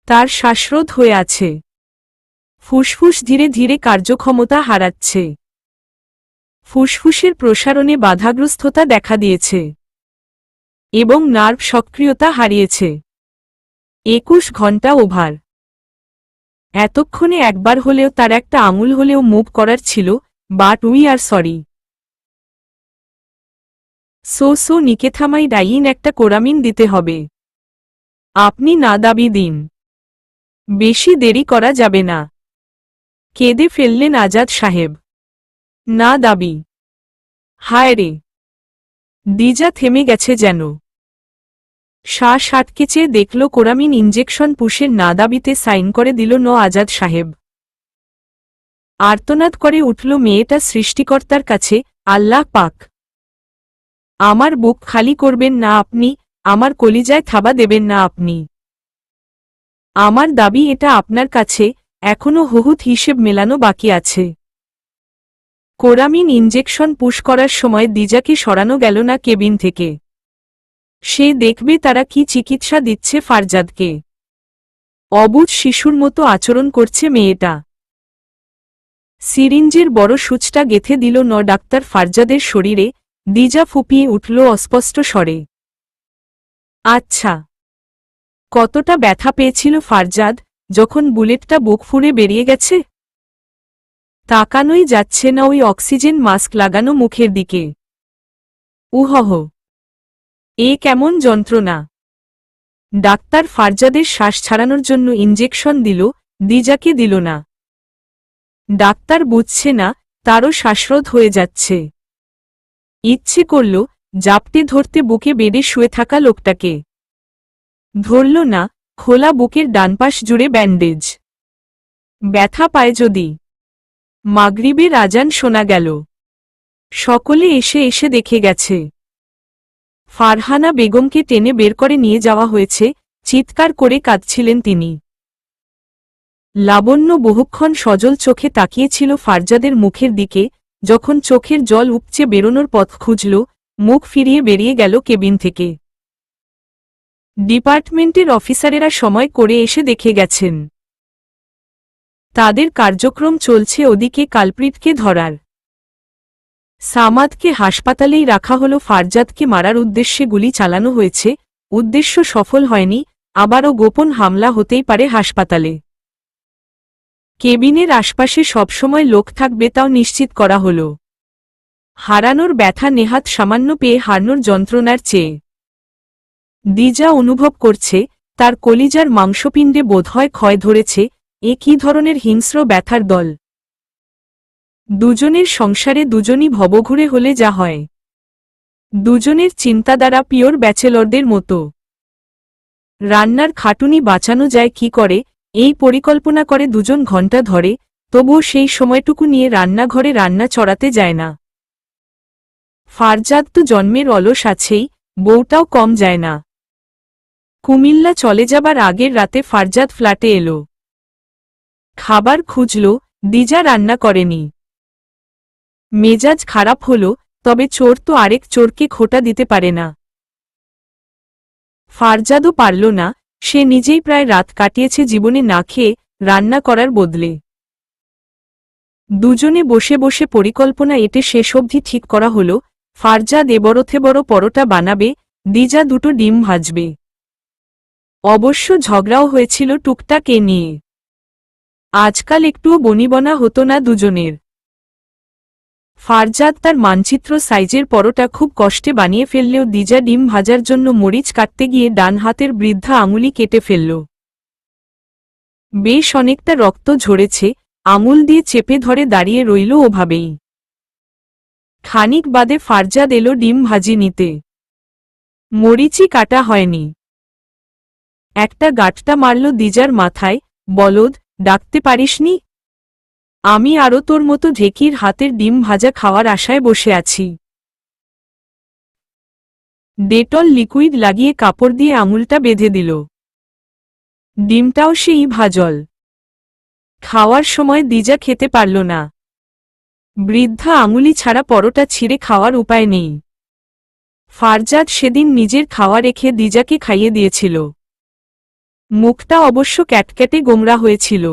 তার শ্বাসরোধ হয়ে আছে। ফুসফুস ধীরে ধীরে কার্যক্ষমতা হারাচ্ছে। ফুসফুসের প্রসারণে বাধাগ্রস্ততা দেখা দিয়েছে এবং নার্ভ সক্রিয়তা হারিয়েছে। 21 ঘন্টা ওভার। এতক্ষণে একবার হলেও তার একটা আঙুল হলেও মুভ করার ছিল, but we are sorry. So nikethamide একটা কোরামিন দিতে হবে। আপনি না দাবি দিন, বেশি দেরি করা যাবে না। কেঁদে ফেললেন আজাদ সাহেব। না দাবি। হায় রে, দিজা থেমে গেছে যেন। শ্বাস আটকে চেয়ে দেখল কোরামিন ইঞ্জেকশন পুষের না দাবিতে সাইন করে দিল আজাদ সাহেব। আর্তনাদ করে উঠল মেয়েটা সৃষ্টিকর্তার কাছে, আল্লাহ পাক, আমার বুক খালি করবেন না আপনি, আমার কলিজায় থাবা দেবেন না আপনি। আমার দাবি এটা আপনার কাছে, এখনো হুহুত হিসেব মেলানো বাকি আছে। কোরামিন ইঞ্জেকশন পুশ করার সময় দিজাকে সরানো গেল না কেবিন থেকে। সে দেখবে তারা কি চিকিৎসা দিচ্ছে ফারজাদকে। অবুঝ শিশুর মতো আচরণ করছে মেয়েটা। সিরিঞ্জের বড় সূচটা গেথে দিল ডাক্তার ফারজাদের শরীরে। দিজা ফুপিয়ে উঠল অস্পষ্ট স্বরে। আচ্ছা, কতটা ব্যথা পেয়েছিল ফারজাদ যখন বুলেটটা বুক ফুঁড়ে বেরিয়ে গেছে? তাকানোই যাচ্ছে না ওই অক্সিজেন মাস্ক লাগানো মুখের দিকে। উহহ, এ কেমন যন্ত্রণা! ডাক্তার ফারজাদের শ্বাস ছাড়ানোর জন্য ইঞ্জেকশন দিল, দিজাকে দিল না। ডাক্তার বুঝছে না তারও শ্বাসরোধ হয়ে যাচ্ছে। ইচ্ছে করল জাপটে ধরতে বুকে বেডে শুয়ে থাকা লোকটাকে। ধরল না, খোলা বুকের ডানপাশ জুড়ে ব্যান্ডেজ। ব্যথা পায় যদি। মাগরিবের আজান শোনা গেল। সকলে এসে এসে দেখে গেছে। ফারহানা বেগমকে টেনে বের করে নিয়ে যাওয়া হয়েছে, চিৎকার করে কাঁদছিলেন তিনি। লাবণ্য বহুক্ষণ সজল চোখে তাকিয়েছিল ফারজাদের মুখের দিকে। যখন চোখের জল উপচে বেরোনোর পথ খুঁজল, মুখ ফিরিয়ে বেরিয়ে গেল কেবিন থেকে। ডিপার্টমেন্টের অফিসারেরা সময় করে এসে দেখে গেছেন। তাদের কার্যক্রম চলছে ওদিকে কালপ্রিটকে ধরার। সামাদকে হাসপাতালেই রাখা হল। ফারজাদকে মারার উদ্দেশ্যে গুলি চালানো হয়েছে, উদ্দেশ্য সফল হয়নি, আবারও গোপন হামলা হতেই পারে হাসপাতালে। কেবিনের আশপাশে সবসময় লোক থাকবে তাও নিশ্চিত করা হল। হারানোর ব্যথা নেহাত সামান্য পেয়ে হারানোর যন্ত্রণার চেয়ে দিজা অনুভব করছে তার কলিজার মাংসপিণ্ডে বোধহয় ক্ষয় ধরেছে। এ কী ধরনের হিংস্র ব্যথার দল! দুজনের সংসারে দুজনই ভবঘুরে হলে যা হয়। দুজনের চিন্তাধারা পিওর ব্যাচেলরদের মতো। রান্নার খাটুনি বাঁচানো যায় কি করে, এই পরিকল্পনা করে দুজন ঘণ্টা ধরে, তবুও সেই সময়টুকু নিয়ে রান্নাঘরে রান্না চড়াতে যায় না। ফারজাদ তো জন্মের অলস আছেই, বউটাও কম যায় না। কুমিল্লা চলে যাবার আগের রাতে ফারজাদ ফ্ল্যাটে এলো। খাবার খুঁজল, দিজা রান্না করেনি। মেজাজ খারাপ হল, তবে চোর তো আরেক চোরকে খোঁটা দিতে পারে না। ফারজাদও পারল না, সে নিজেই প্রায় রাত কাটিয়েছে জীবনে না খেয়ে, রান্না করার বদলে। দুজনে বসে বসে পরিকল্পনা এটে শেষ অবধি ঠিক করা হল, ফারজাদ এবড়োথে বড় পরোটা বানাবে, দিজা দুটো ডিম ভাজবে। অবশ্য ঝগড়াও হয়েছিল টুকটাক এ নিয়ে। আজকাল একটুও বনিবনা হতো না দুজনের। ফারজাদ তার মানচিত্র সাইজের পরোটা খুব কষ্টে বানিয়ে ফেললেও দিজা ডিম ভাজার জন্য মরিচ কাটতে গিয়ে ডান হাতের বৃদ্ধা আঙুলি কেটে ফেলল। বেশ অনেকটা রক্ত ঝরেছে, আঙুল দিয়ে চেপে ধরে দাঁড়িয়ে রইল ওভাবেই। খানিক বাদে ফারজাদ এলো ডিম ভাজি নিতে। মরিচই কাটা হয়নি। একটা গাঁটটা মারল দিজার মাথায়, বলদ, ডাকতে পারিসনি? আমি আরও তোর মতো ঢেকির হাতের ডিম ভাজা খাওয়ার আশায় বসে আছি। ডেটল লিকুইড লাগিয়ে কাপড় দিয়ে আঙুলটা বেঁধে দিল। ডিমটাও সেই ভাজল। খাওয়ার সময় দিজা খেতে পারল না। বৃদ্ধা আঙুলি ছাড়া পরোটা ছিঁড়ে খাওয়ার উপায় নেই। ফারজাদ সেদিন নিজের খাওয়া রেখে দিজাকে খাইয়ে দিয়েছিল। মুখটা অবশ্য ক্যাটক্যাটে গোমরা হয়েছিল।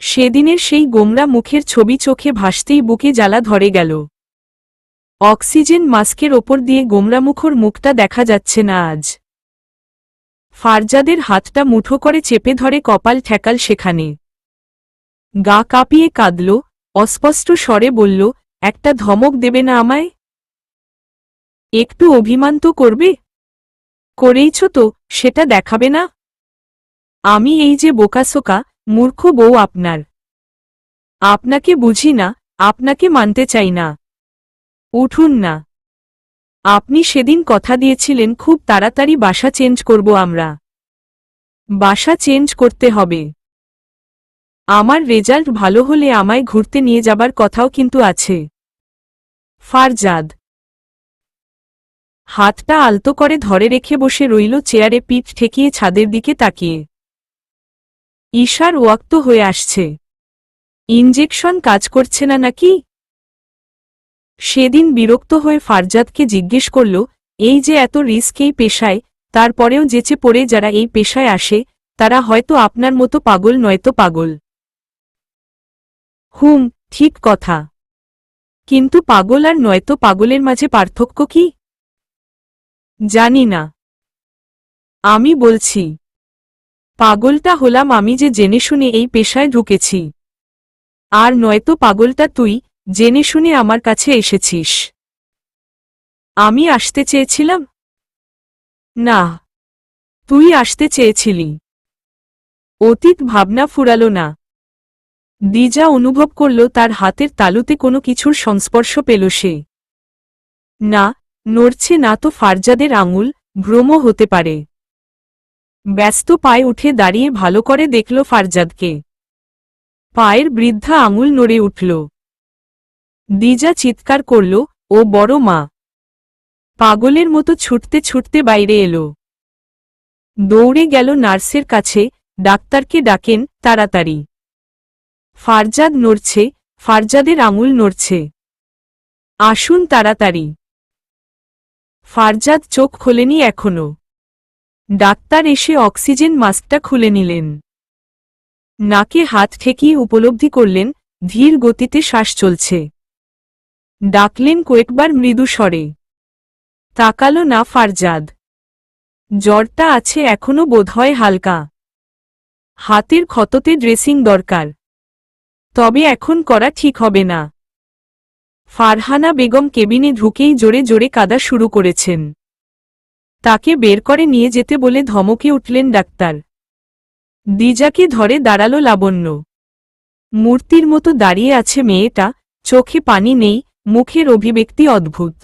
সেদিনের সেই গোমরা মুখের ছবি চোখে ভাসতেই বুকে জ্বালা ধরে গেল। অক্সিজেন মাস্কের ওপর দিয়ে গোমরামুখর মুখটা দেখা যাচ্ছে না আজ। ফারজাদের হাতটা মুঠো করে চেপে ধরে কপাল ঠেকাল সেখানে। গা কাঁপিয়ে কাঁদল, অস্পষ্ট স্বরে বলল, একটা ধমক দেবে না আমায়? একটু অভিমান তো করবে? করেইছ তো, সেটা দেখাবে না? আমি এই যে বোকাসোকা, মূর্খ বউ আপনার। আপনাকে বুঝি না, আপনাকে মানতে চাই না। উঠুন না। আপনি সেদিন কথা দিয়েছিলেন খুব তাড়াতাড়ি বাসা চেঞ্জ করব আমরা। বাসা চেঞ্জ করতে হবে। আমার রেজাল্ট ভালো হলে আমায় ঘুরতে নিয়ে যাবার কথাও কিন্তু আছে। ফারজাদ হাতটা আলতো করে ধরে রেখে বসে রইল চেয়ারে, পিঠ ঠেকিয়ে ছাদের দিকে তাকিয়ে। ঈশার ওয়াক্ত হয়ে আসছে। ইনজেকশন কাজ করছে না নাকি? সেদিন বিরক্ত হয়ে ফারজাদকে জিজ্ঞেস করল, এই যে এত রিস্ক এই পেশায়, তারপরেও যেচে পড়ে যারা এই পেশায় আসে, তারা হয়তো আপনার মতো পাগল নয়তো পাগল। হুম, ঠিক কথা। কিন্তু পাগল আর নয়তো পাগলের মাঝে পার্থক্য কি? জানি না। আমি বলছি, পাগলটা হলাম আমি যে জেনে শুনে এই পেশায় ঢুকেছি। আর নয়তো পাগলটা তুই, জেনে শুনে আমার কাছে এসেছিস। আমি আসতে চেয়েছিলাম? না, তুই আসতে চেয়েছিলি। অতীত ভাবনা ফুরালো না। দিজা অনুভব করল তার হাতের তালুতে কোনো কিছুর সংস্পর্শ পেল সে। না, নড়ছে না তো ফারজাদের আঙুল, ভ্রম হতে পারে। ব্যস্ত পায়ে উঠে দাঁড়িয়ে ভালো করে দেখল ফারজাদকে। পায়ের বৃদ্ধা আঙুল নড়ে উঠল। দিজা চিৎকার করল, ও বড় মা! পাগলের মতো ছুটতে ছুটতে বাইরে এলো। দৌড়ে গেল নার্সের কাছে, ডাক্তারকে ডাকেন তাড়াতাড়ি। ফারজাদ নড়ছে, ফারজাদের আঙুল নড়ছে। আসুন তাড়াতাড়ি। ফারজাদ চোখ খোলেনি এখনো। ডাক্তার এসে অক্সিজেন মাস্কটা খুলে নিলেন। নাকে হাত ঠেকিয়ে উপলব্ধি করলেন, ধীর গতিতে শ্বাস চলছে। ডাকলেন কয়েকবার মৃদু স্বরে। তাকালো না ফারজাদ। জ্বরটা আছে এখনো বোধহয় হালকা। হাতের ক্ষততে ড্রেসিং দরকার। তবে এখন করা ঠিক হবে না। ফারহানা বেগম কেবিনে ঢুকেই জোরে জোরে কাঁদা শুরু করেছেন। তাকে বের করে নিয়ে যেতে বলে ধমকে উঠলেন ডাক্তার। দিজাকে ধরে দাঁড়ালো লাবণ্য। মূর্তির মতো দাঁড়িয়ে আছে মেয়েটা, চোখে পানি নেই, মুখের অভিব্যক্তি অদ্ভুত।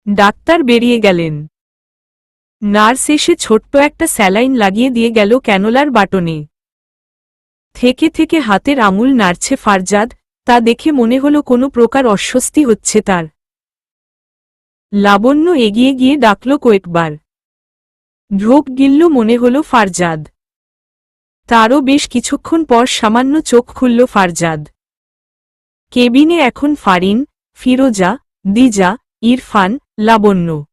ডাক্তার বেরিয়ে গেলেন। নার্স এসে ছোট্ট একটা স্যালাইন লাগিয়ে দিয়ে গেল ক্যানোলার বাটনে। থেকে থেকে হাতের আঙুল নাড়ছে ফারজাদ, তা দেখে মনে হলো কোনো প্রকার অস্বস্তি হচ্ছে তার। লাবণ্য এগিয়ে গিয়ে ডাকল কয়েকবার। ঢোক গিলল মনে হল ফারজাদ। তারও বেশ কিছুক্ষণ পর সামান্য চোখ খুলল ফারজাদ। কেবিনে এখন ফারিন, ফিরোজা, দিজা, ইরফান, লাবণ্য।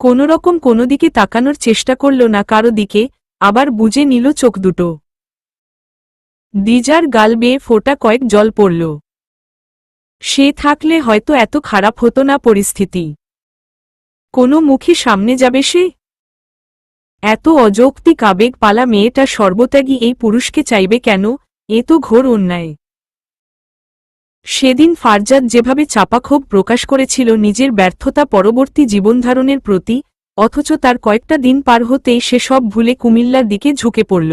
কোনোরকম কোনো দিকে তাকানোর চেষ্টা করল না কারো দিকে, আবার বুজে নিল চোখ দুটো। দিজার গাল বেয়ে ফোঁটা কয়েক জল পড়ল। সে থাকলে হয়তো এত খারাপ হতো না পরিস্থিতি। কোনো মুখে সামনে যাবে সে? এত অযৌক্তিক আবেগ পালা মেয়েটা সর্বত্যাগী এই পুরুষকে চাইবে কেন? এ তো ঘোর অন্যায়। সেদিন ফারজাদ যেভাবে চাপা ক্ষোভ প্রকাশ করেছিল নিজের ব্যর্থতা পরবর্তী জীবনধারণের প্রতি, অথচ তার কয়েকটা দিন পার হতেই সে সব ভুলে কুমিল্লার দিকে ঝুঁকে পড়ল।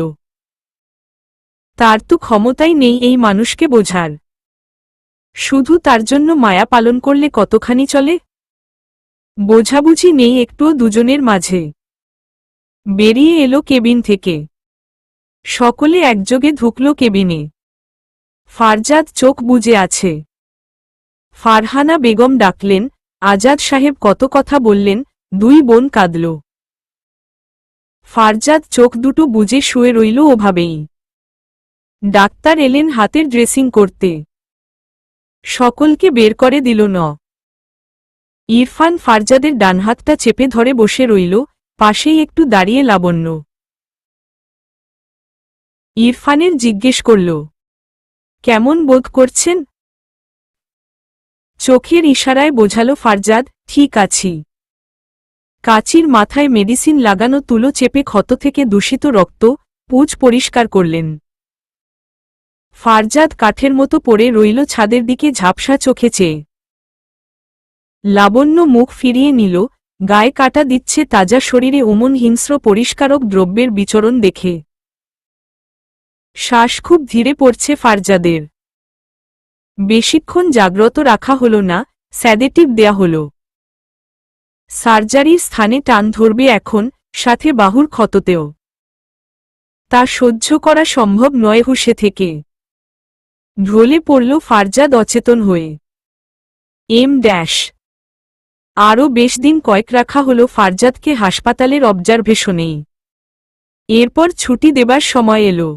তার তো ক্ষমতাই নেই এই মানুষকে বোঝার। শুধু তার জন্য মায়া পালন করলে কতখানি চলে? বোঝাবুঝি নেই একটুও দুজনের মাঝে। বেরিয়ে এলো কেবিন থেকে। সকলে একযোগে ঢুকল কেবিনে। ফারজাদ চোখ বুজে আছে। ফারহানা বেগম ডাকলেন, আজাদ সাহেব কত কথা বললেন, দুই বোন কাঁদল। ফারজাদ চোখ দুটো বুজে শুয়ে রইল ওভাবেই। ডাক্তার এলেন হাতের ড্রেসিং করতে। সকলকে বের করে দিল ন। ইরফান ফারজাদের ডানহাতটা চেপে ধরে বসে রইল, পাশেই একটু দাঁড়িয়ে লাবণ্য। ইরফানের জিজ্ঞেস করল, কেমন বোধ করছেন? চোখের ইশারায় বোঝালো ফারজাদ, ঠিক আছি। কাচির মাথায় মেডিসিন লাগানো তুলো চেপে ক্ষত থেকে দূষিত রক্ত পুঁজ পরিষ্কার করলেন। ফারজাদ কাঠের মতো পড়ে রইল ছাদের দিকে ঝাপসা চোখে চেয়ে। লাবণ্য মুখ ফিরিয়ে নিল, গায়ে কাটা দিচ্ছে তাজা শরীরে অমন হিংস্র পরিষ্কারক দ্রব্যের বিচরণ দেখে। শ্বাস খুব ধীরে পড়ছে ফারজাদের। বেশিক্ষণ জাগ্রত রাখা হল না, স্যাডেটিভ দেয়া হল। সার্জারির স্থানে টান ধরবে এখন, সাথে বাহুর ক্ষততেও। তা সহ্য করা সম্ভব নয় হুঁশে থেকে। ঢলে পড়ল ফারজাদ অচেতন হয়ে। আরও বেশ দিন কয়েক রাখা হল ফারজাদকে হাসপাতালের অবজারভেশনেই। এরপর ছুটি দেবার সময় এলো।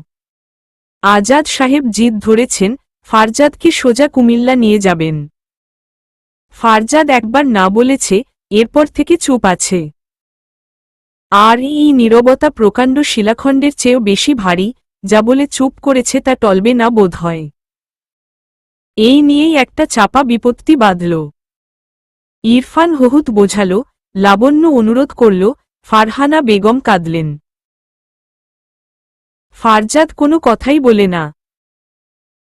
আজাদ সাহেব জিদ ধরেছেন ফারজাদকে সোজা কুমিল্লা নিয়ে যাবেন। ফারজাদ একবার না বলেছে, এরপর থেকে চুপ আছে। আর এই নীরবতা প্রকাণ্ড শিলাখণ্ডের চেয়েও বেশি ভারী, যা বলে চুপ করেছে তা টলবে না বোধ হয়। এই নিয়েই একটা চাপা বিপত্তি বাঁধল। ইরফান হহুত বোঝাল, লাবণ্য অনুরোধ করল, ফারহানা বেগম কাঁদলেন। ফারজাদ কোনো কথাই বলে না।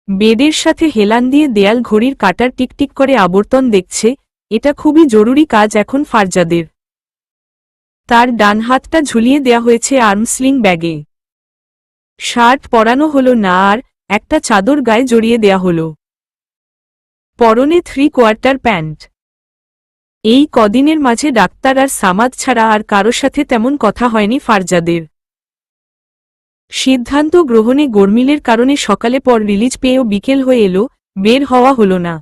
বেডের সাথে হেলান দিয়ে দেয়াল ঘড়ির কাঁটার টিকটিক করে আবর্তন দেখছে। এটা খুবই জরুরি কাজ এখন ফারজাদের। তার ডান হাতটা ঝুলিয়ে দেয়া হয়েছে আর্মস্লিং ব্যাগে। শার্ট পরানো হলো না, আর একটা চাদর গায়ে জড়িয়ে দেয়া হলো। পরনে 3/4 প্যান্ট। এই কদিনের মাঝে ডাক্তার আর সামাদ ছাড়া আর কারো সাথে তেমন কথা হয়নি ফারজাদের। সিদ্ধান্ত গ্রহণে গরমিলের কারণে সকালে পর রিলিজ পেয়েও বিকেল হয়ে এলো, বের হওয়া হলো না।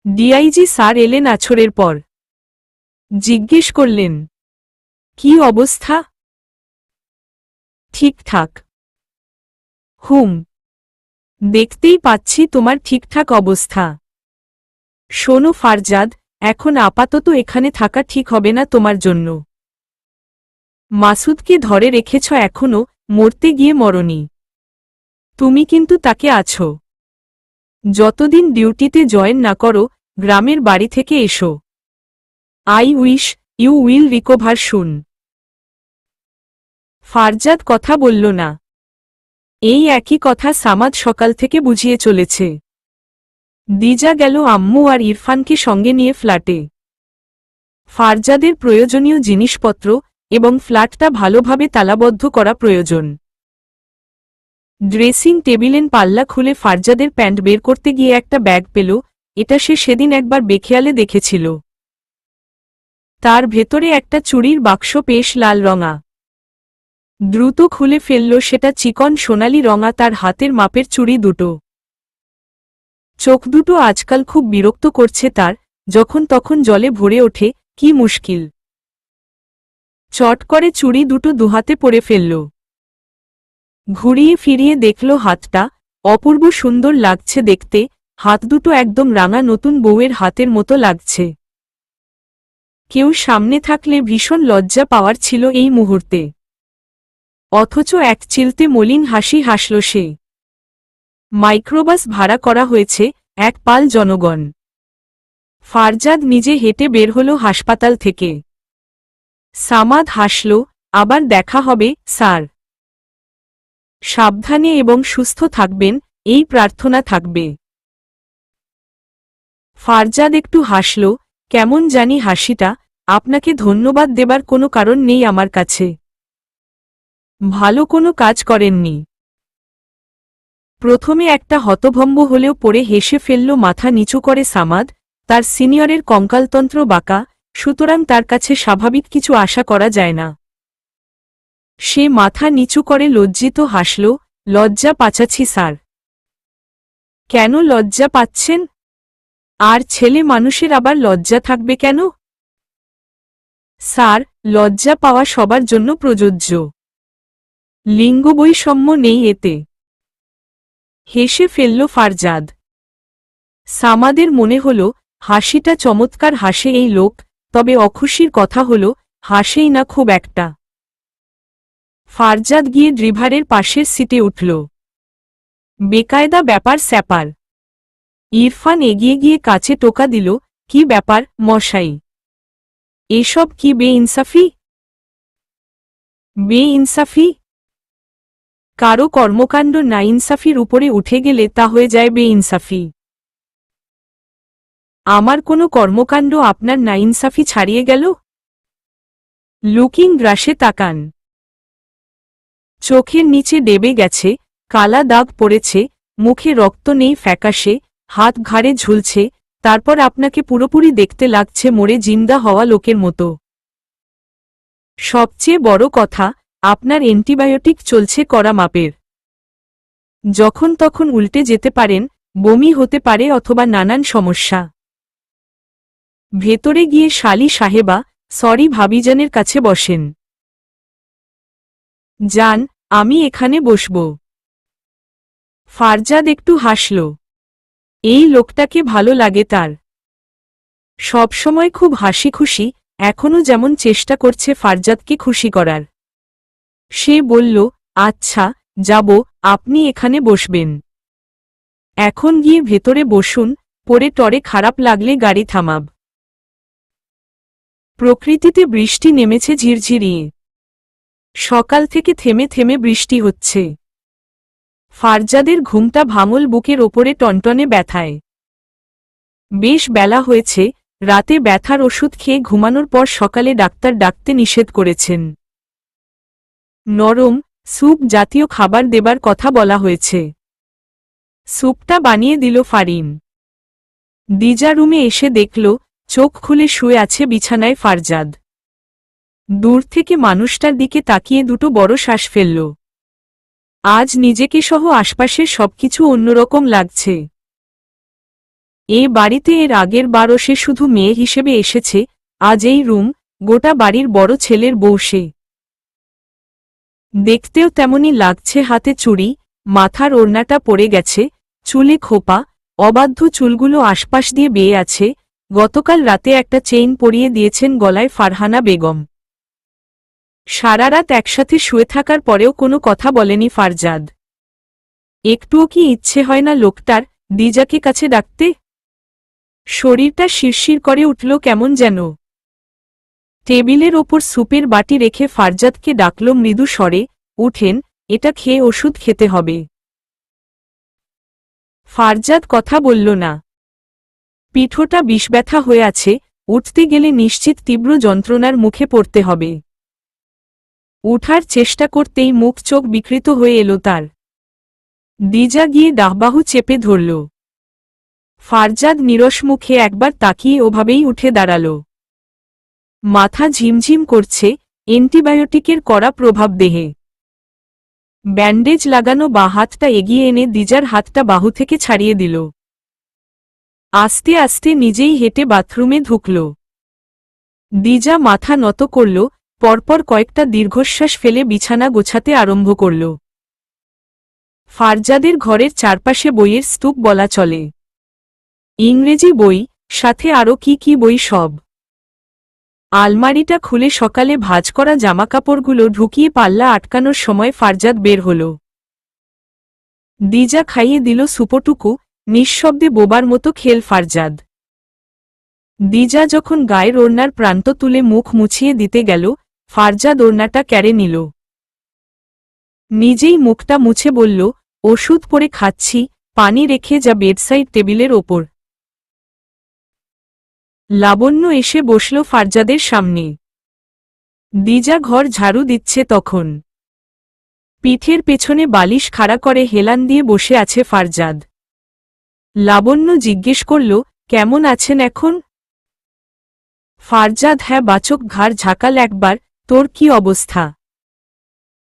ডিআইজি স্যার এলেন আছরের পর। জিজ্ঞেস করলেন, কি অবস্থা? ঠিকঠাক। দেখতেই পাচ্ছি তোমার ঠিকঠাক অবস্থা। শোনো ফারজাদ, এখন আপাতত এখানে থাকা ঠিক হবে না তোমার জন্য। মাসুদকে ধরে রেখেছ এখনো, মরতে গিয়ে মরনি। তুমি কিন্তু তাকে আছো। যতদিন ডিউটিতে জয়েন না করো, গ্রামের বাড়ি থেকে এসো। I wish you will recover soon. Farzad কথা বলল না। এই একই কথা সামাদ সকাল থেকে বুঝিয়ে চলেছে। দিজা গেল আম্মু আর ইরফানকে সঙ্গে নিয়ে ফ্ল্যাটে। ফারজাদের প্রয়োজনীয় জিনিসপত্র এবং ফ্ল্যাটটা ভালোভাবে তালাবদ্ধ করা প্রয়োজন। ড্রেসিং টেবিলের পাল্লা খুলে ফারজাদের প্যান্ট বের করতে গিয়ে একটা ব্যাগ পেল। এটা সে সেদিন একবার বেখেয়ালে দেখেছিল। তার ভেতরে একটা চুড়ির বাক্স বেশ লাল রঙা। দ্রুত খুলে ফেলল সেটা। চিকন সোনালি রঙা তার হাতের মাপের চুড়ি দুটো। চোখ দুটো আজকাল খুব বিরক্ত করছে তার, যখন তখন জলে ভরে ওঠে। কি মুশকিল! চট করে চুড়ি দুটো দুহাতে পরে ফেলল। ঘুরিয়ে ফিরিয়ে দেখল হাতটা। অপূর্ব সুন্দর লাগছে দেখতে। হাত দুটো একদম রাঙা নতুন বউয়ের হাতের মতো লাগছে। কেউ সামনে থাকলে ভীষণ লজ্জা পাওয়ার ছিল এই মুহূর্তে। অথচ এক চিলতে মলিন হাসি হাসল সে। মাইক্রোবাস ভাড়া করা হয়েছে, এক পাল জনগণ। ফারজাদ নিজে হেঁটে বের হল হাসপাতাল থেকে। সামাদ হাসল, আবার দেখা হবে স্যার। সাবধানে এবং সুস্থ থাকবেন, এই প্রার্থনা থাকবে। ফারজাদ একটু হাসল, কেমন জানি হাসিটা। আপনাকে ধন্যবাদ দেবার কোনো কারণ নেই আমার কাছে। ভালো কোনো কাজ করেননি। প্রথমে একটা হতভম্ব হলেও পরে হেসে ফেলল মাথা নিচু করে সামাদ। তার সিনিয়রের কঙ্কালতন্ত্র বাঁকা, সুতরাং তার কাছে স্বাভাবিক কিছু আশা করা যায় না। সে মাথা নিচু করে লজ্জিত হাসল, লজ্জা পাচ্ছি স্যার। কেন লজ্জা পাচ্ছেন? আর ছেলে মানুষের আবার লজ্জা থাকবে কেন? স্যার, লজ্জা পাওয়া সবার জন্য প্রযোজ্য। লিঙ্গবৈষম্য নেই এতে। হেসে ফেলল ফারজাদ। সামাদের মনে হল হাসিটা চমৎকার হাসে এই লোক, তবে অখুশির কথা হল হাসেই না খুব একটা। ফারজাদ গিয়ে ড্রাইভারের পাশের সিটে উঠল। বেকায়দা ব্যাপার স্যাপার। ইরফান এগিয়ে গিয়ে কাছে টোকা দিল, কি ব্যাপার মশাই? এসব কি বেইনসাফি? বেইনসাফি? কারো কর্মকাণ্ড নাইনসাফির উপরে উঠে গেলে তা হয়ে যায় বেইনসাফি। আমার কোনো কর্মকাণ্ড আপনার নাইনসাফি ছাড়িয়ে গেল? লুকিং গ্লাসে তাকান। চোখের নিচে ডেবে গেছে, কালা দাগ পড়েছে, মুখে রক্ত নেই, ফ্যাকাশে, হাত ঘাড়ে ঝুলছে, তারপর আপনাকে পুরোপুরি দেখতে লাগছে মরে জিন্দা হওয়া লোকের মতো। সবচেয়ে বড় কথা, আপনার অ্যান্টিবায়োটিক চলছে কড়া মাপের। যখন তখন উল্টে যেতে পারেন, বমি হতে পারে অথবা নানান সমস্যা। ভেতরে গিয়ে শালি সাহেবা, সরি ভাবিজানের কাছে বসেন। যান, আমি এখানে বসব। ফারজাদ একটু হাসল। এই লোকটাকে ভালো লাগে তার। সবসময় খুব হাসি খুশি, এখনও যেমন চেষ্টা করছে ফারজাদকে খুশি করার। সে বলল, আচ্ছা, যাব, আপনি এখানে বসবেন। এখন গিয়ে ভেতরে বসুন, পরে টরে খারাপ লাগলে গাড়ি থামাব। প্রকৃতিতে বৃষ্টি নেমেছে ঝিরঝিরিয়ে। সকাল থেকে থেমে থেমে বৃষ্টি হচ্ছে। ফারজাদের ঘুমটা ভাঙল বুকের ওপরে টনটনে ব্যথায়। বেশ বেলা হয়েছে, রাতে ব্যথার ওষুধ খেয়ে ঘুমানোর পর সকালে ডাক্তার ডাকতে নিষেধ করেছেন। নরম, স্যুপ জাতীয় খাবার দেবার কথা বলা হয়েছে। স্যুপটা বানিয়ে দিল ফারিন। দিজা রুমে এসে দেখল, চোখ খুলে শুয়ে আছে বিছানায় ফারজাদ। দূর থেকে মানুষটার দিকে তাকিয়ে দুটো বড় শ্বাস ফেলল। আজ নিজেকে সহ আশপাশের সবকিছু অন্যরকম লাগছে। এ বাড়িতে এর আগের বারও সে শুধু মেয়ে হিসেবে এসেছে, আজ এই রুম, গোটা বাড়ির বড় ছেলের বউ সে। দেখতেও তেমনই লাগছে। হাতে চুড়ি, মাথার ওড়নাটা পড়ে গেছে, চুলে খোপা, অবাধ্য চুলগুলো আশপাশ দিয়ে বেয়ে আছে। গতকাল রাতে একটা চেইন পরিয়ে দিয়েছেন গলায় ফারহানা বেগম। সারারাত একসাথে শুয়ে থাকার পরেও কোনো কথা বলেনি ফারজাদ। একটুও কি ইচ্ছে হয় না লোকটার দিজাকে কাছে ডাকতে? শরীরটা শিরশির করে উঠল কেমন যেন। টেবিলের ওপর স্যুপের বাটি রেখে ফারজাদকে ডাকল মৃদু স্বরে, উঠেন, এটা খেয়ে ওষুধ খেতে হবে। ফারজাদ কথা বলল না। পিঠোটা বিষব্যথা হয়ে আছে, উঠতে গেলে নিশ্চিত তীব্র যন্ত্রণার মুখে পড়তে হবে। উঠার চেষ্টা করতেই মুখ চোখ বিকৃত হয়ে এলো তার। দিজা গিয়ে ডাহবাহু চেপে ধরল। ফারজাদ নিরস মুখে একবার তাকিয়ে ওভাবেই উঠে দাঁড়াল। মাথা ঝিমঝিম করছে, অ্যান্টিবায়োটিকের কড়া প্রভাব দেহে। ব্যান্ডেজ লাগানো বা হাতটা এগিয়ে এনে দিজার হাতটা বাহু থেকে ছাড়িয়ে দিল। আস্তে আস্তে নিজেই হেঁটে বাথরুমে ঢুকল। দিজা মাথা নত করল, পরপর কয়েকটা দীর্ঘশ্বাস ফেলে বিছানা গোছাতে আরম্ভ করল। ফারজাদের ঘরের চারপাশে বইয়ের স্তূপ বলা চলে। ইংরেজি বই, সাথে আরও কি কি বই সব। আলমারিটা খুলে সকালে ভাঁজ করা জামাকাপড়গুলো ঢুকিয়ে পাল্লা আটকানোর সময় ফারজাদ বের হল। দিজা খাইয়ে দিল সুপটুকু, নিঃশব্দে বোবার মতো খেল ফারজাদ। দিজা যখন গায়ের ওড়নার প্রান্ত তুলে মুখ মুছিয়ে দিতে গেল, ফারজাদ ওড়নাটা কেড়ে নিল। নিজেই মুখটা মুছে বলল, ওষুধ পরে খাচ্ছি, পানি রেখে যা বেডসাইড টেবিলের ওপর। লাবণ্য এসে বসল ফারজাদের সামনে। দিজা ঘর ঝাড়ু দিচ্ছে তখন। পিঠের পেছনে বালিশ খাড়া করে হেলান দিয়ে বসে আছে ফারজাদ। লাবণ্য জিজ্ঞেস করল, কেমন আছেন এখন? ফারজাদ হ্যাঁ বাচক ঘাড় ঝাঁকাল একবার, তোর কি অবস্থা?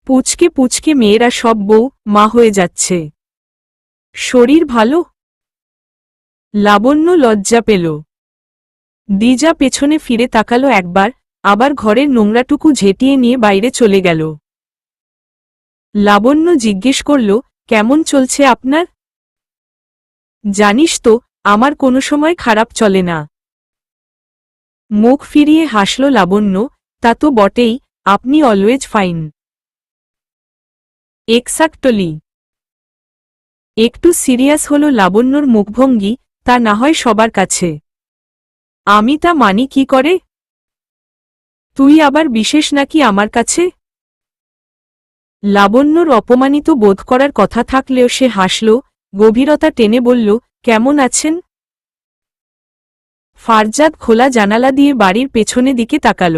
পুচকে পুচকে মেয়েরা সব বউ, মা হয়ে যাচ্ছে। শরীর ভালো? লাবণ্য লজ্জা পেল। দিজা পেছনে ফিরে তাকালো একবার, আবার ঘরের নোংরাটুকু ঝেঁটিয়ে নিয়ে বাইরে চলে গেল। লাবণ্য জিজ্ঞেস করল, কেমন চলছে আপনার? জানিস তো, আমার কোনো সময় খারাপ চলে না। মুখ ফিরিয়ে হাসল লাবণ্য, তা তো বটেই, আপনি অলওয়েজ ফাইন। এক্সাক্টলি। একটু সিরিয়াস হল লাবণ্যর মুখভঙ্গি, তা না হয় সবার কাছে। আমি তা মানি কি করে? তুই আবার বিশেষ নাকি আমার কাছে? লাবণ্যর অপমানিত বোধ করার কথা থাকলেও সে হাসল, গভীরতা টেনে বলল, কেমন আছেন? ফারজাদ খোলা জানালা দিয়ে বাড়ির পেছনে দিকে তাকাল।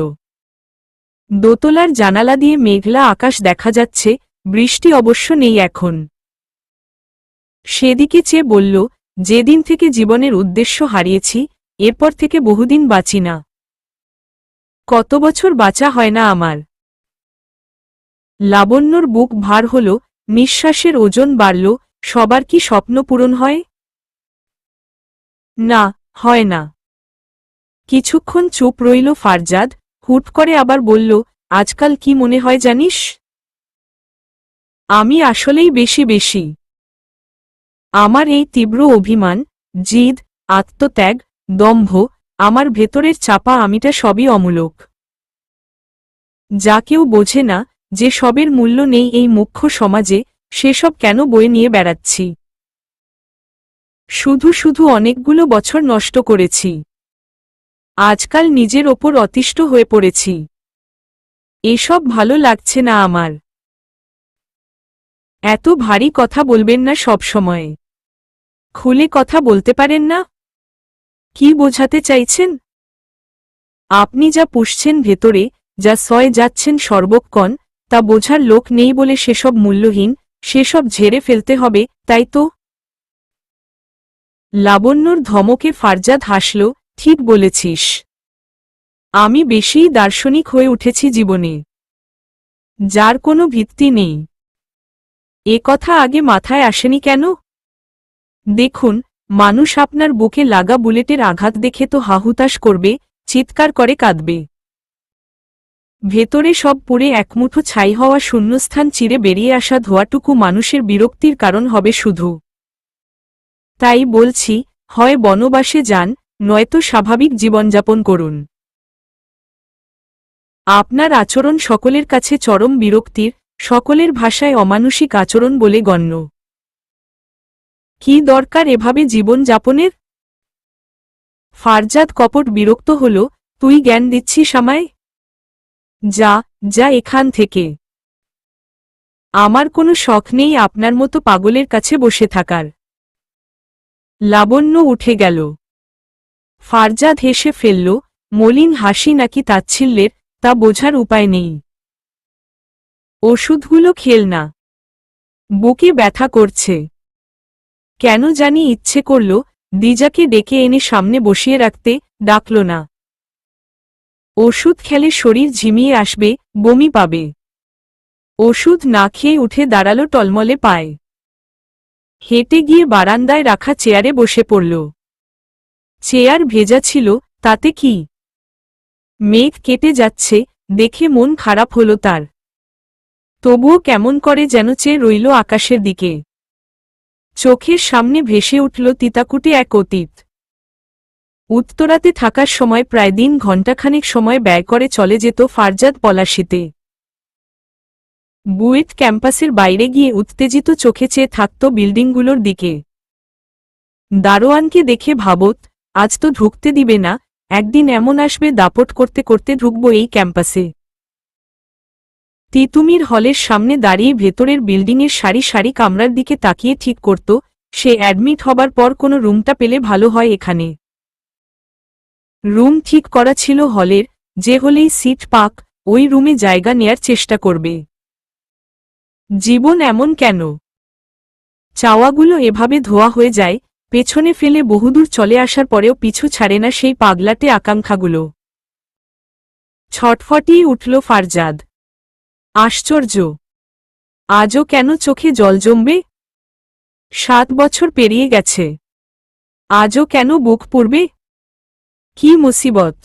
দোতলার জানালা দিয়ে মেঘলা আকাশ দেখা যাচ্ছে, বৃষ্টি অবশ্য নেই এখন। সেদিকে চেয়ে বলল, যেদিন থেকে জীবনের উদ্দেশ্য হারিয়েছি, এরপর থেকে বহুদিন বাঁচি না। কত বছর বাঁচা হয় না আমার। লাবণ্যর বুক ভার হল, নিঃশ্বাসের ওজন বাড়ল। সবার কি স্বপ্ন পূরণ হয়? না, হয় না। কিছুক্ষণ চুপ রইল ফারজাদ, হুট করে আবার বলল, আজকাল কি মনে হয় জানিস? আমি আসলেই বেশি আমার এই তীব্র অভিমান, জিদ, আত্মত্যাগ, দম্ভ, আমার ভেতরের চাপা আমিটা সবই অমূলক। যা কেউ বোঝে না, যে সবের মূল্য নেই এই মুখ্য সমাজে, সেসব কেন বয়ে নিয়ে বেড়াচ্ছি? শুধু অনেকগুলো বছর নষ্ট করেছি। আজকাল নিজের ওপর অতিষ্ঠ হয়ে পড়েছি। এসব ভালো লাগছে না আমার। এত ভারী কথা বলবেন না সব সময়। খুলে কথা বলতে পারেন না? কি বোঝাতে চাইছেন? আপনি যা পুষছেন ভেতরে, যা সয়ে যাচ্ছেন সর্বক্ষণ, তা বোঝার লোক নেই বলে সেসব মূল্যহীন, সেসব ঝেড়ে ফেলতে হবে, তাই তো? লাবণ্যর ধমকে ফারজাদ হাসল, ঠিক বলেছিস। আমি বেশিই দার্শনিক হয়ে উঠেছি জীবনে, যার কোনো ভিত্তি নেই। এ কথা আগে মাথায় আসেনি কেন? দেখুন, মানুষ আপনার বুকে লাগা বুলেটের আঘাত দেখে তো হাহুতাশ করবে, চিৎকার করে কাঁদবে। ভেতরে সব পুড়ে একমুঠো ছাই হওয়া শূন্যস্থান চিরে বেরিয়ে আসা ধোয়াটুকু মানুষের বিরক্তির কারণ হবে শুধু। তাই বলছি, হয় বনবাসে যান, নয়তো স্বাভাবিক জীবনযাপন করুন। আপনার আচরণ সকলের কাছে চরম বিরক্তির, সকলের ভাষায় অমানুষিক আচরণ বলে গণ্য। কি দরকার এভাবে জীবন যাপনের? ফারজাদ কপট বিরক্ত হল, তুই জ্ঞান দিচ্ছিস আমায়? যা এখান থেকে। আমার কোনো শখ নেই আপনার মতো পাগলের কাছে বসে থাকার। লাবণ্য উঠে গেল। ফারজাদ হেসে ফেলল, মলিন হাসি নাকি তাচ্ছিল্যের, তা বোঝার উপায় নেই। ওষুধগুলো খেল না। বুকে ব্যথা করছে। কেন জানি ইচ্ছে করল, দিজাকে ডেকে এনে সামনে বসিয়ে রাখতে, ডাকল না। ওষুধ খেলে শরীর ঝিমিয়ে আসবে, বমি পাবে। ওষুধ না খেয়ে উঠে দাঁড়াল টলমলে পায়ে। হেঁটে গিয়ে বারান্দায় রাখা চেয়ারে বসে পড়ল। চেয়ার ভেজা ছিল, তাতে কি? মেঘ কেটে যাচ্ছে, দেখে মন খারাপ হল তার। তবুও কেমন করে যেন চেয়ে রইল আকাশের দিকে। চোখের সামনে ভেসে উঠল তিতাকুটে এক অতীত। উত্তরাতে থাকার সময় প্রায় দিন ঘণ্টাখানেক সময় ব্যয় করে চলে যেত ফারজাদ পলাশীতে। বুয়েট ক্যাম্পাসের বাইরে গিয়ে উত্তেজিত চোখে চেয়ে থাকত বিল্ডিংগুলোর দিকে। দারোয়ানকে দেখে ভাবত, আজ তো ঢুকতে দিবে না, একদিন এমন আসবে দাপট করতে করতে ঢুকব এই ক্যাম্পাসে। তিতুমির হলের সামনে দাঁড়িয়ে ভেতরের বিল্ডিংয়ের সারি সারি কামরার দিকে তাকিয়ে ঠিক করত, সে অ্যাডমিট হবার পর কোনো রুমটা পেলে ভালো হয় এখানে। রুম ঠিক করা ছিল হলের, যে হলেই সিট পাক, ওই রুমে জায়গা নেয়ার চেষ্টা করবে। জীবন এমন কেন? চাওয়াগুলো এভাবে ধোয়া হয়ে যায়, পেছনে ফেলে বহুদূর চলে আসার পরেও পিছু ছাড়ে না সেই পাগলাটে আকাঙ্ক্ষাগুলো। ছটফটিয়ে উঠল ফারজাদ। আশ্চর্য! আজও কেন চোখে জল জমবে? 7 বছর পেরিয়ে গেছে। আজও কেন বুক পুড়বে? কি মুসিবত!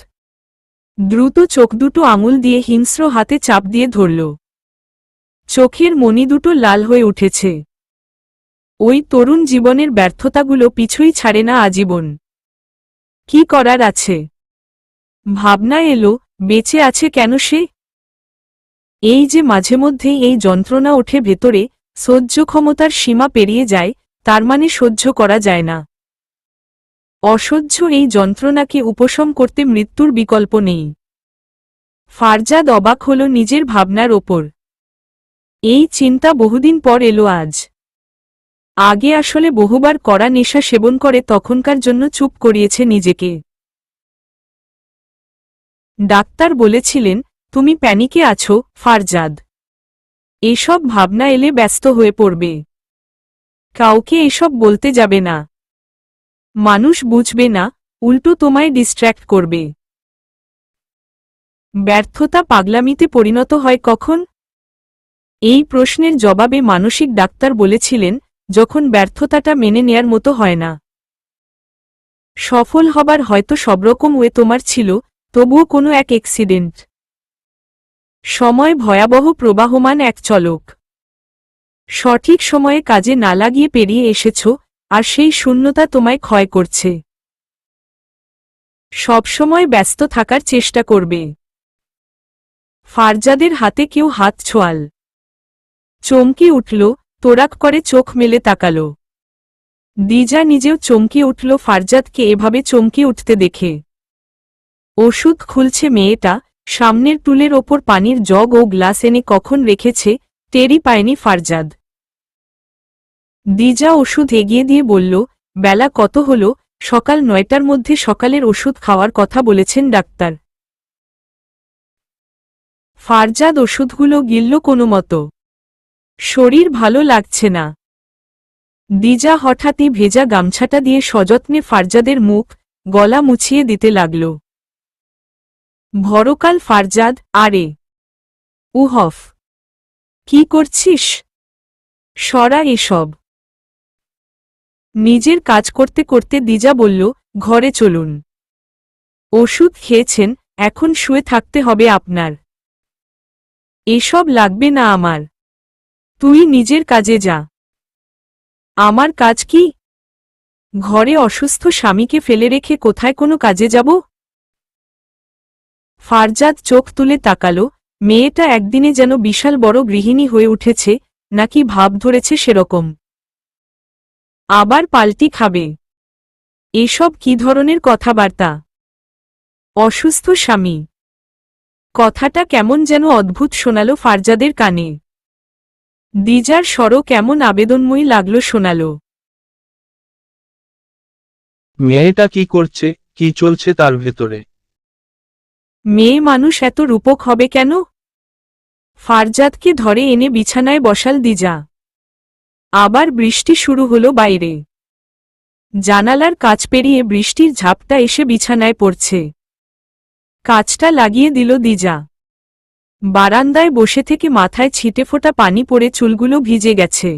দ্রুত চোখ দুটো আঙুল দিয়ে হিংস্র হাতে চাপ দিয়ে ধরল। চোখের মণি দুটো লাল হয়ে উঠেছে। ওই তরুণ জীবনের ব্যর্থতাগুলো পিছুই ছাড়ে না আজীবন। কি করার আছে? ভাবনা এলো, বেঁচে আছে কেন সে? এই যে মাঝে মধ্যেই এই যন্ত্রণা ওঠে ভেতরে, সহ্য ক্ষমতার সীমা পেরিয়ে যায়, তার মানে সহ্য করা যায় না। অসহ্য এই যন্ত্রণাকে উপশম করতে মৃত্যুর বিকল্প নেই। ফারজাদ অবাক হল নিজের ভাবনার ওপর। এই চিন্তা বহুদিন পর এলো আজ। আগে আসলে বহুবার কড়া নেশা সেবন করে তখনকার জন্য চুপ করিয়েছে নিজেকে। ডাক্তার বলেছিলেন, তুমি প্যানিকে আছো ফারজাদ। এসব ভাবনা এলে ব্যস্ত হয়ে পড়বে। কাউকে এসব বলতে যাবে না। মানুষ বুঝবে না, উল্টো তোমায় ডিস্ট্র্যাক্ট করবে। ব্যর্থতা পাগলামিতে পরিণত হয় কখন? এই প্রশ্নের জবাবে মানসিক ডাক্তার বলেছিলেন, যখন ব্যর্থতাটা মেনে নেয়ার মতো হয় না। সফল হবার হয়তো সবরকম ওয়ে তোমার ছিল, তবুও কোনো এক অ্যাক্সিডেন্ট। সময় ভয়াবহ প্রবাহমান এক চলক। সঠিক সময়ে কাজে না লাগিয়ে পেরিয়ে এসেছ, আর সেই শূন্যতা তোমায় ক্ষয় করছে। সবসময় ব্যস্ত থাকার চেষ্টা করবে। ফারজাদের হাতে কেউ হাত ছোঁয়াল। চমকে উঠল, তোরাক করে চোখ মেলে তাকাল। দিজা নিজেও চমকে উঠল ফারজাদকে এভাবে চমকে উঠতে দেখে। ওষুধ খুলছে মেয়েটা, সামনের টুলের ওপর পানির জগ ও গ্লাস এনে কখন রেখেছে টেরই পায়নি ফারজাদ। দিজা ওষুধ এগিয়ে দিয়ে বলল, বেলা কত হল? সকাল 9টার মধ্যে সকালের ওষুধ খাওয়ার কথা বলেছেন ডাক্তার। ফারজাদ ওষুধগুলো গিলল কোনো মতো। শরীর ভালো লাগছে না। দিজা হঠাৎই ভেজা গামছাটা দিয়ে সযত্নে ফারজাদের মুখ, গলা মুছিয়ে দিতে লাগল। ভরকাল ফারজাদ, আরে উহফ, কি করছিস? সরা এসব। নিজের কাজ করতে করতে দিজা বলল, ঘরে চলুন। ওষুধ খেয়েছেন, এখন শুয়ে থাকতে হবে আপনার। এসব লাগবে না আমার। তুই নিজের কাজে যা। আমার কাজ কি? ঘরে অসুস্থ স্বামীকে ফেলে রেখে কোথায় কোনো কাজে যাব? ফারজাদ চোখ তুলে তাকালো, মেয়েটা একদিনে যেন বিশাল বড় গৃহিণী হয়ে উঠেছে, নাকি ভাব ধরেছে সেরকম। আবার পাল্টি খাবে। এসব কি ধরনের কথাবার্তা? অসুস্থ স্বামী, কথাটা কেমন যেন অদ্ভুত শোনাল ফারজাদের কানে। দিজার স্বরও কেমন আবেদনময়ী লাগল শোনাল। মেয়েটা কি করছে, কি চলছে তার ভেতরে? মেয়ে মানুষ এত রূপক হবে কেন? ফারজাদকে ধরে এনে বিছানায় বসাল দিজা। আবার বৃষ্টি শুরু হলো বাইরে। জানালার কাচ পেরিয়ে বৃষ্টির ঝাপটা এসে বিছানায় পড়ছে। কাচটা লাগিয়ে দিল দিজা। বারান্দায় বসে থেকে মাথায় ছিটে ফোটা পানি পড়ে চুলগুলো ভিজে গেছে।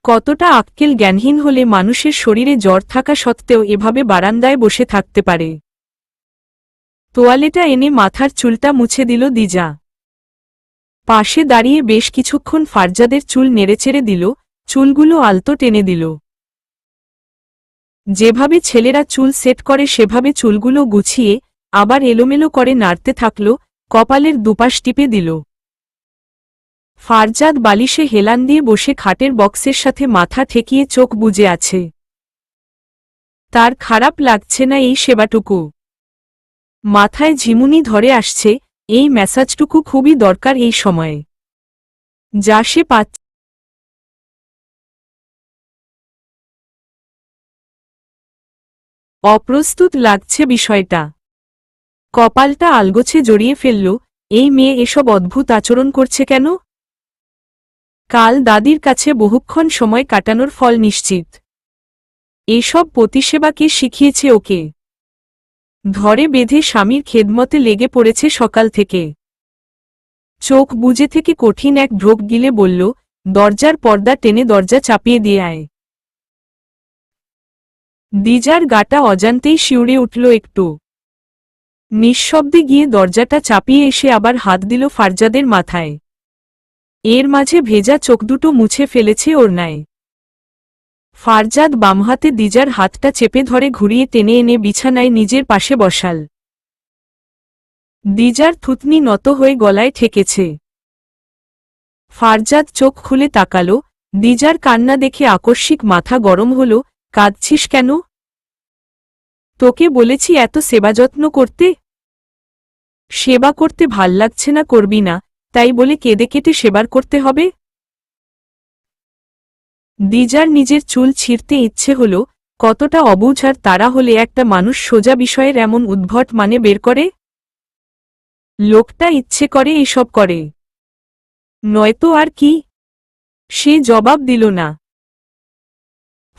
কতটা আক্কেল জ্ঞানহীন হলে মানুষের শরীরে জ্বর থাকা সত্ত্বেও এভাবে বারান্দায় বসে থাকতে পারে। তোয়ালেটা এনে মাথার চুলটা মুছে দিল দিজা। পাশে দাঁড়িয়ে বেশ কিছুক্ষণ ফারজাদের চুল নেড়েচেড়ে দিল, চুলগুলো আলতো টেনে দিল। যেভাবে ছেলেরা চুল সেট করে সেভাবে চুলগুলো গুছিয়ে আবার এলোমেলো করে নাড়তে থাকল, কপালের দুপাশ টিপে দিল। ফারজাদ বালিশে হেলান দিয়ে বসে খাটের বক্সের সাথে মাথা ঠেকিয়ে চোখ বুজে আছে। তার খারাপ লাগছে না এই সেবাটুকু। মাথায় ঝিমুনি ধরে আসছে, এই ম্যাসাজটুকু খুবই দরকার এই সময়ে। যা সে পাচ্ছে। অপ্রস্তুত লাগছে বিষয়টা। কপালটা আলগোছে জড়িয়ে ফেলল, এই মেয়ে এসব অদ্ভুত আচরণ করছে কেন? কাল দাদির কাছে বহুক্ষণ সময় কাটানোর ফল নিশ্চিত। এসব পতিসেবাকে শিখিয়েছে ওকে। ধরে বেঁধে স্বামীর খেদমতে লেগে পড়েছে সকাল থেকে। চোখ বুজে থেকে কঠিন এক ঢোক গিলে বলল, দরজার পর্দা টেনে দরজা চাপিয়ে দিয়ে আয়। দিজার গাটা অজান্তেই শিউরে উঠল একটু। নিঃশব্দে গিয়ে দরজাটা চাপিয়ে এসে আবার হাত দিল ফারজাদের মাথায়। এর মাঝে ভেজা চোখ দুটো মুছে ফেলেছে ওড়নায়। ফারজাদ বামহাতে দিজার হাতটা চেপে ধরে ঘুরিয়ে টেনে এনে বিছানায় নিজের পাশে বসাল। দিজার থুতনি নত হয়ে গলায় ঠেকেছে। ফারজাদ চোখ খুলে তাকাল, দিজার কান্না দেখে আকস্মিক মাথা গরম হল। কাঁদছিস কেন? তোকে বলেছি এত সেবাযত্ন করতে। সেবা করতে ভাল লাগছে না, করবি না, তাই বলে কেঁদে কেটে সেবার করতে হবে? দিজার নিজের চুল ছিঁড়তে ইচ্ছে হল, কতটা অবুঝ আর তারা হলে একটা মানুষ সোজা বিষয়ের এমন উদ্ভট মানে বের করে? লোকটা ইচ্ছে করে এসব করে, নয়তো আর কি? সে জবাব দিল না।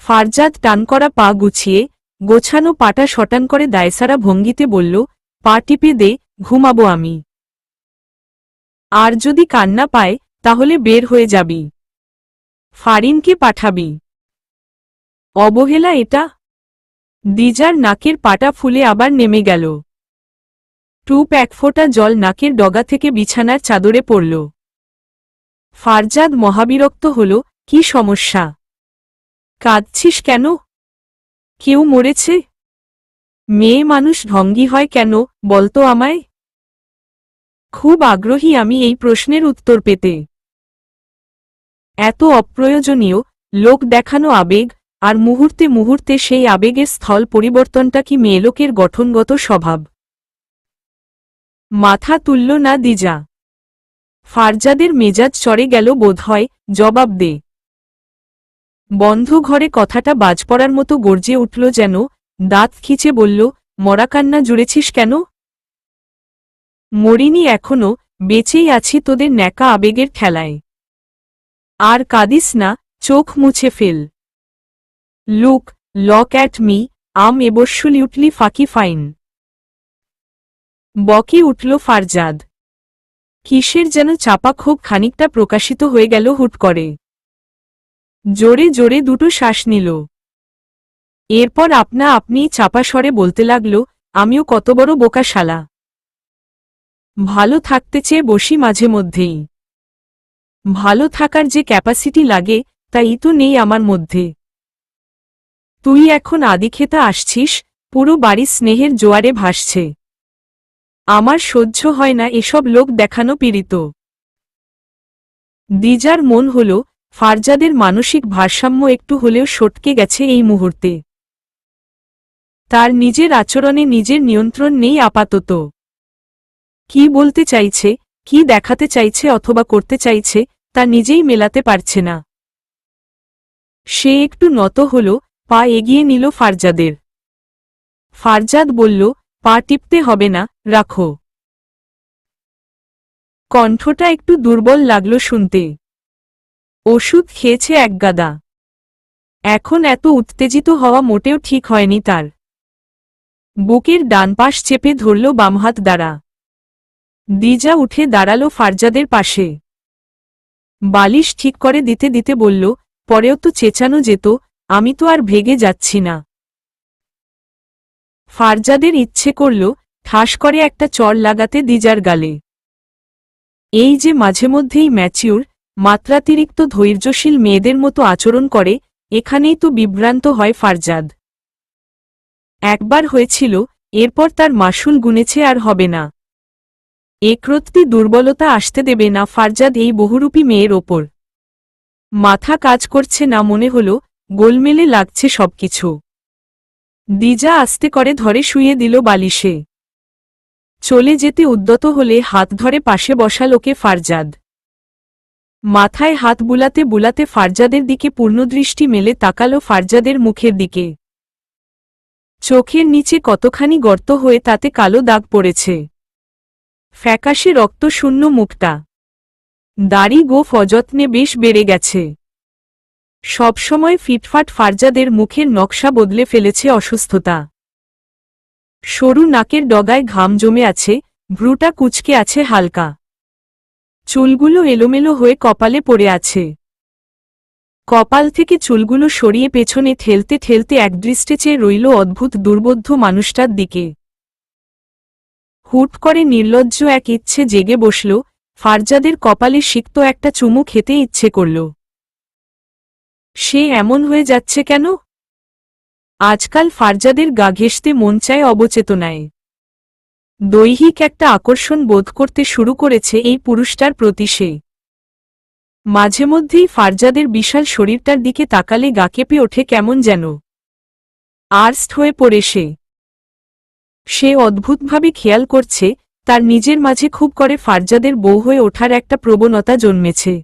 ফারজাদ টান করা পা গুছিয়ে, গোছানো পাটা শটান করে দায়সারা ভঙ্গিতে বলল, পা টিপে দে, ঘুমাবো আমি। আর যদি কান্না পায় তাহলে বের হয়ে যাবি, ফারিনকে পাঠাবি। অবহেলা এটা? দিজার নাকের পাটা ফুলে আবার নেমে গেল। টুপ এক ফোঁটা জল নাকের ডগা থেকে বিছানার চাদরে পড়ল। ফারজাদ মহাবিরক্ত হল, কি সমস্যা? কাঁদছিস কেন? কেউ মরেছে? মেয়ে মানুষ ঢঙ্গি হয় কেন বলতো আমায়? খুব আগ্রহী আমি এই প্রশ্নের উত্তর পেতে। এত অপ্রয়োজনীয়, লোক দেখানো আবেগ, আর মুহূর্তে মুহূর্তে সেই আবেগের স্থল পরিবর্তনটা কি মেয়েলোকের গঠনগত স্বভাব? মাথা তুলল না দিজা। ফারজাদের মেজাজ চড়ে গেল বোধহয়, জবাব দে। বন্ধ ঘরে কথাটা বাজ পড়ার মতো গর্জে উঠল যেন, দাঁত খিচে বলল, মরাকান্না জুড়েছিস কেন? মরিনি এখনো, বেঁচেই আছি তোদের ন্যাকা আবেগের খেলায়। আর কাঁদিস না, চোখ মুছে ফেল। Look, look at me, I'm absolutely fucking fine. বকে উঠল ফারজাদ। কিসের যেন চাপা ক্ষোভ খানিকটা প্রকাশিত হয়ে গেল হুট করে। জোরে জোরে দুটো শ্বাস নিল। এরপর আপনা আপনিই চাপা স্বরে বলতে লাগল, আমিও কত বড় বোকা শালা। ভালো থাকতে চেয়ে বসি মাঝে মধ্যেই। ভালো থাকার যে ক্যাপাসিটি লাগে তাই তো নেই আমার মধ্যে। তুই এখন আদিক্ষেতা আসছিস, পুরো বাড়ি স্নেহের জোয়ারে ভাসছে। আমার সহ্য হয় না এসব লোক দেখানো পীড়িত। দিজার মন হল, ফারজাদের মানসিক ভারসাম্য একটু হলেও সটকে গেছে এই মুহূর্তে। তার নিজের আচরণে নিজের নিয়ন্ত্রণ নেই আপাতত। কি বলতে চাইছে, কি দেখাতে চাইছে অথবা করতে চাইছে, তা নিজেই মেলাতে পারছে না। সে একটু নত হল, পা এগিয়ে নিল ফারজাদের। ফারজাদ বলল, পা টিপতে হবে না, রাখো। কণ্ঠটা একটু দুর্বল লাগল শুনতে। ওষুধ খেয়েছে একগাদা। এখন এত উত্তেজিত হওয়া মোটেও ঠিক হয়নি তার। বুকের ডান পাশ চেপে ধরল বামহাত দ্বারা। দিজা উঠে দাঁড়াল ফারজাদের পাশে। বালিশ ঠিক করে দিতে দিতে বলল, পরেও তো চেঁচানো যেত, আমি তো আর ভেগে যাচ্ছি না। ফারজাদের ইচ্ছে করল ঠাস করে একটা চড় লাগাতে দিজার গালে। এই যে মাঝে মধ্যেই ম্যাচিউর, মাত্রাতিরিক্ত ধৈর্যশীল মেয়েদের মতো আচরণ করে, এখানেই তো বিভ্রান্ত হয় ফারজাদ। একবার হয়েছিল, এরপর তার মাসুল গুনেছে আর হবে না। একরত্তি দুর্বলতা আসতে দেবে না ফারজাদ এই বহুরূপী মেয়ের ওপর। মাথা কাজ করছে না মনে হল, গোলমেলে লাগছে সবকিছু। দিজা আস্তে করে ধরে শুইয়ে দিল বালিশে। চলে যেতে উদ্যত হলে হাত ধরে পাশে বসা লোকে ফারজাদ। মাথায় হাত বুলাতে বুলাতে ফারজাদের দিকে পূর্ণদৃষ্টি মেলে তাকালো ফারজাদের মুখের দিকে। চোখের নিচে কতখানি গর্ত হয়ে তাতে কালো দাগ পড়েছে। ফ্যাকাশে রক্তশূন্য মুখটা। দাড়ি গোঁফ অযত্নে বেশ বেড়ে গেছে। সবসময় ফিটফাট ফারজাদের মুখের নকশা বদলে ফেলেছে অসুস্থতা। সরু নাকের ডগায় ঘাম জমে আছে, ভ্রুটা কুঁচকে আছে হালকা। চুলগুলো এলোমেলো হয়ে কপালে পড়ে আছে। কপাল থেকে চুলগুলো সরিয়ে পেছনে ঠেলতে ঠেলতে একদৃষ্টে চেয়ে রইল অদ্ভুত দুর্বোধ্য মানুষটার দিকে। হুট করে নির্লজ্জ এক ইচ্ছে জেগে বসল, ফারজাদের কপালে সিক্ত একটা চুমু খেতে ইচ্ছে করল। সে এমন হয়ে যাচ্ছে কেন? আজকাল ফারজাদের গা ঘেঁষতে মন চায় অবচেতনায়। দৈহিক একটা আকর্ষণ বোধ করতে শুরু করেছে এই পুরুষটার প্রতি সে। মাঝে মধ্যেই ফারজাদের বিশাল শরীরটার দিকে তাকালে গা কেঁপে ওঠে কেমন যেন। আর্স্ট হয়ে পড়ে সে। সে অদ্ভুতভাবে খেয়াল করছে, তার নিজের মাঝে খুব করে ফারজাদের বউ হয়ে ওঠার একটা প্রবণতা জন্মেছে।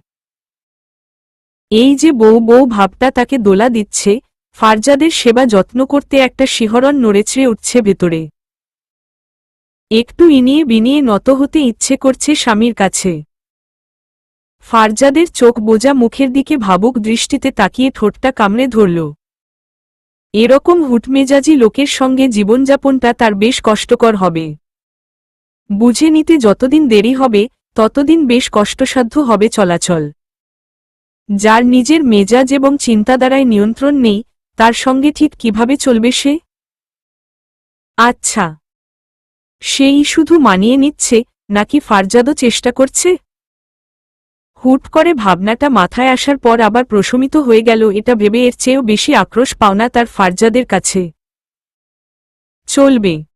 এই যে বউ বউ ভাবটা তাকে দোলা দিচ্ছে, ফারজাদের সেবা যত্ন করতে একটা শিহরণ নড়েচড়ে উঠছে ভেতরে। একটু ইনিয়ে বিনিয়ে নত হতে ইচ্ছে করছে স্বামীর কাছে। ফারজাদের চোখ বোজা মুখের দিকে ভাবুক দৃষ্টিতে তাকিয়ে ঠোঁটটা কামড়ে ধরল। এরকম হুটমেজাজি লোকের সঙ্গে জীবনযাপনটা তার বেশ কষ্টকর হবে। বুঝে নিতে যতদিন দেরি হবে ততদিন বেশ কষ্টসাধ্য হবে চলাচল। যার নিজের মেজাজ এবং চিন্তাধারায় নিয়ন্ত্রণ নেই, তার সঙ্গে ঠিক কিভাবে চলবে সে? আচ্ছা, সেই শুধু মানিয়ে নিচ্ছে, নাকি ফারজাদও চেষ্টা করছে? হুট করে ভাবনাটা মাথায় আসার পর আবার প্রশমিত হয়ে গেল, এটা ভেবে এর চেয়েও বেশি আক্রোশ পাওনা তার ফারজাদের কাছে। চলবে।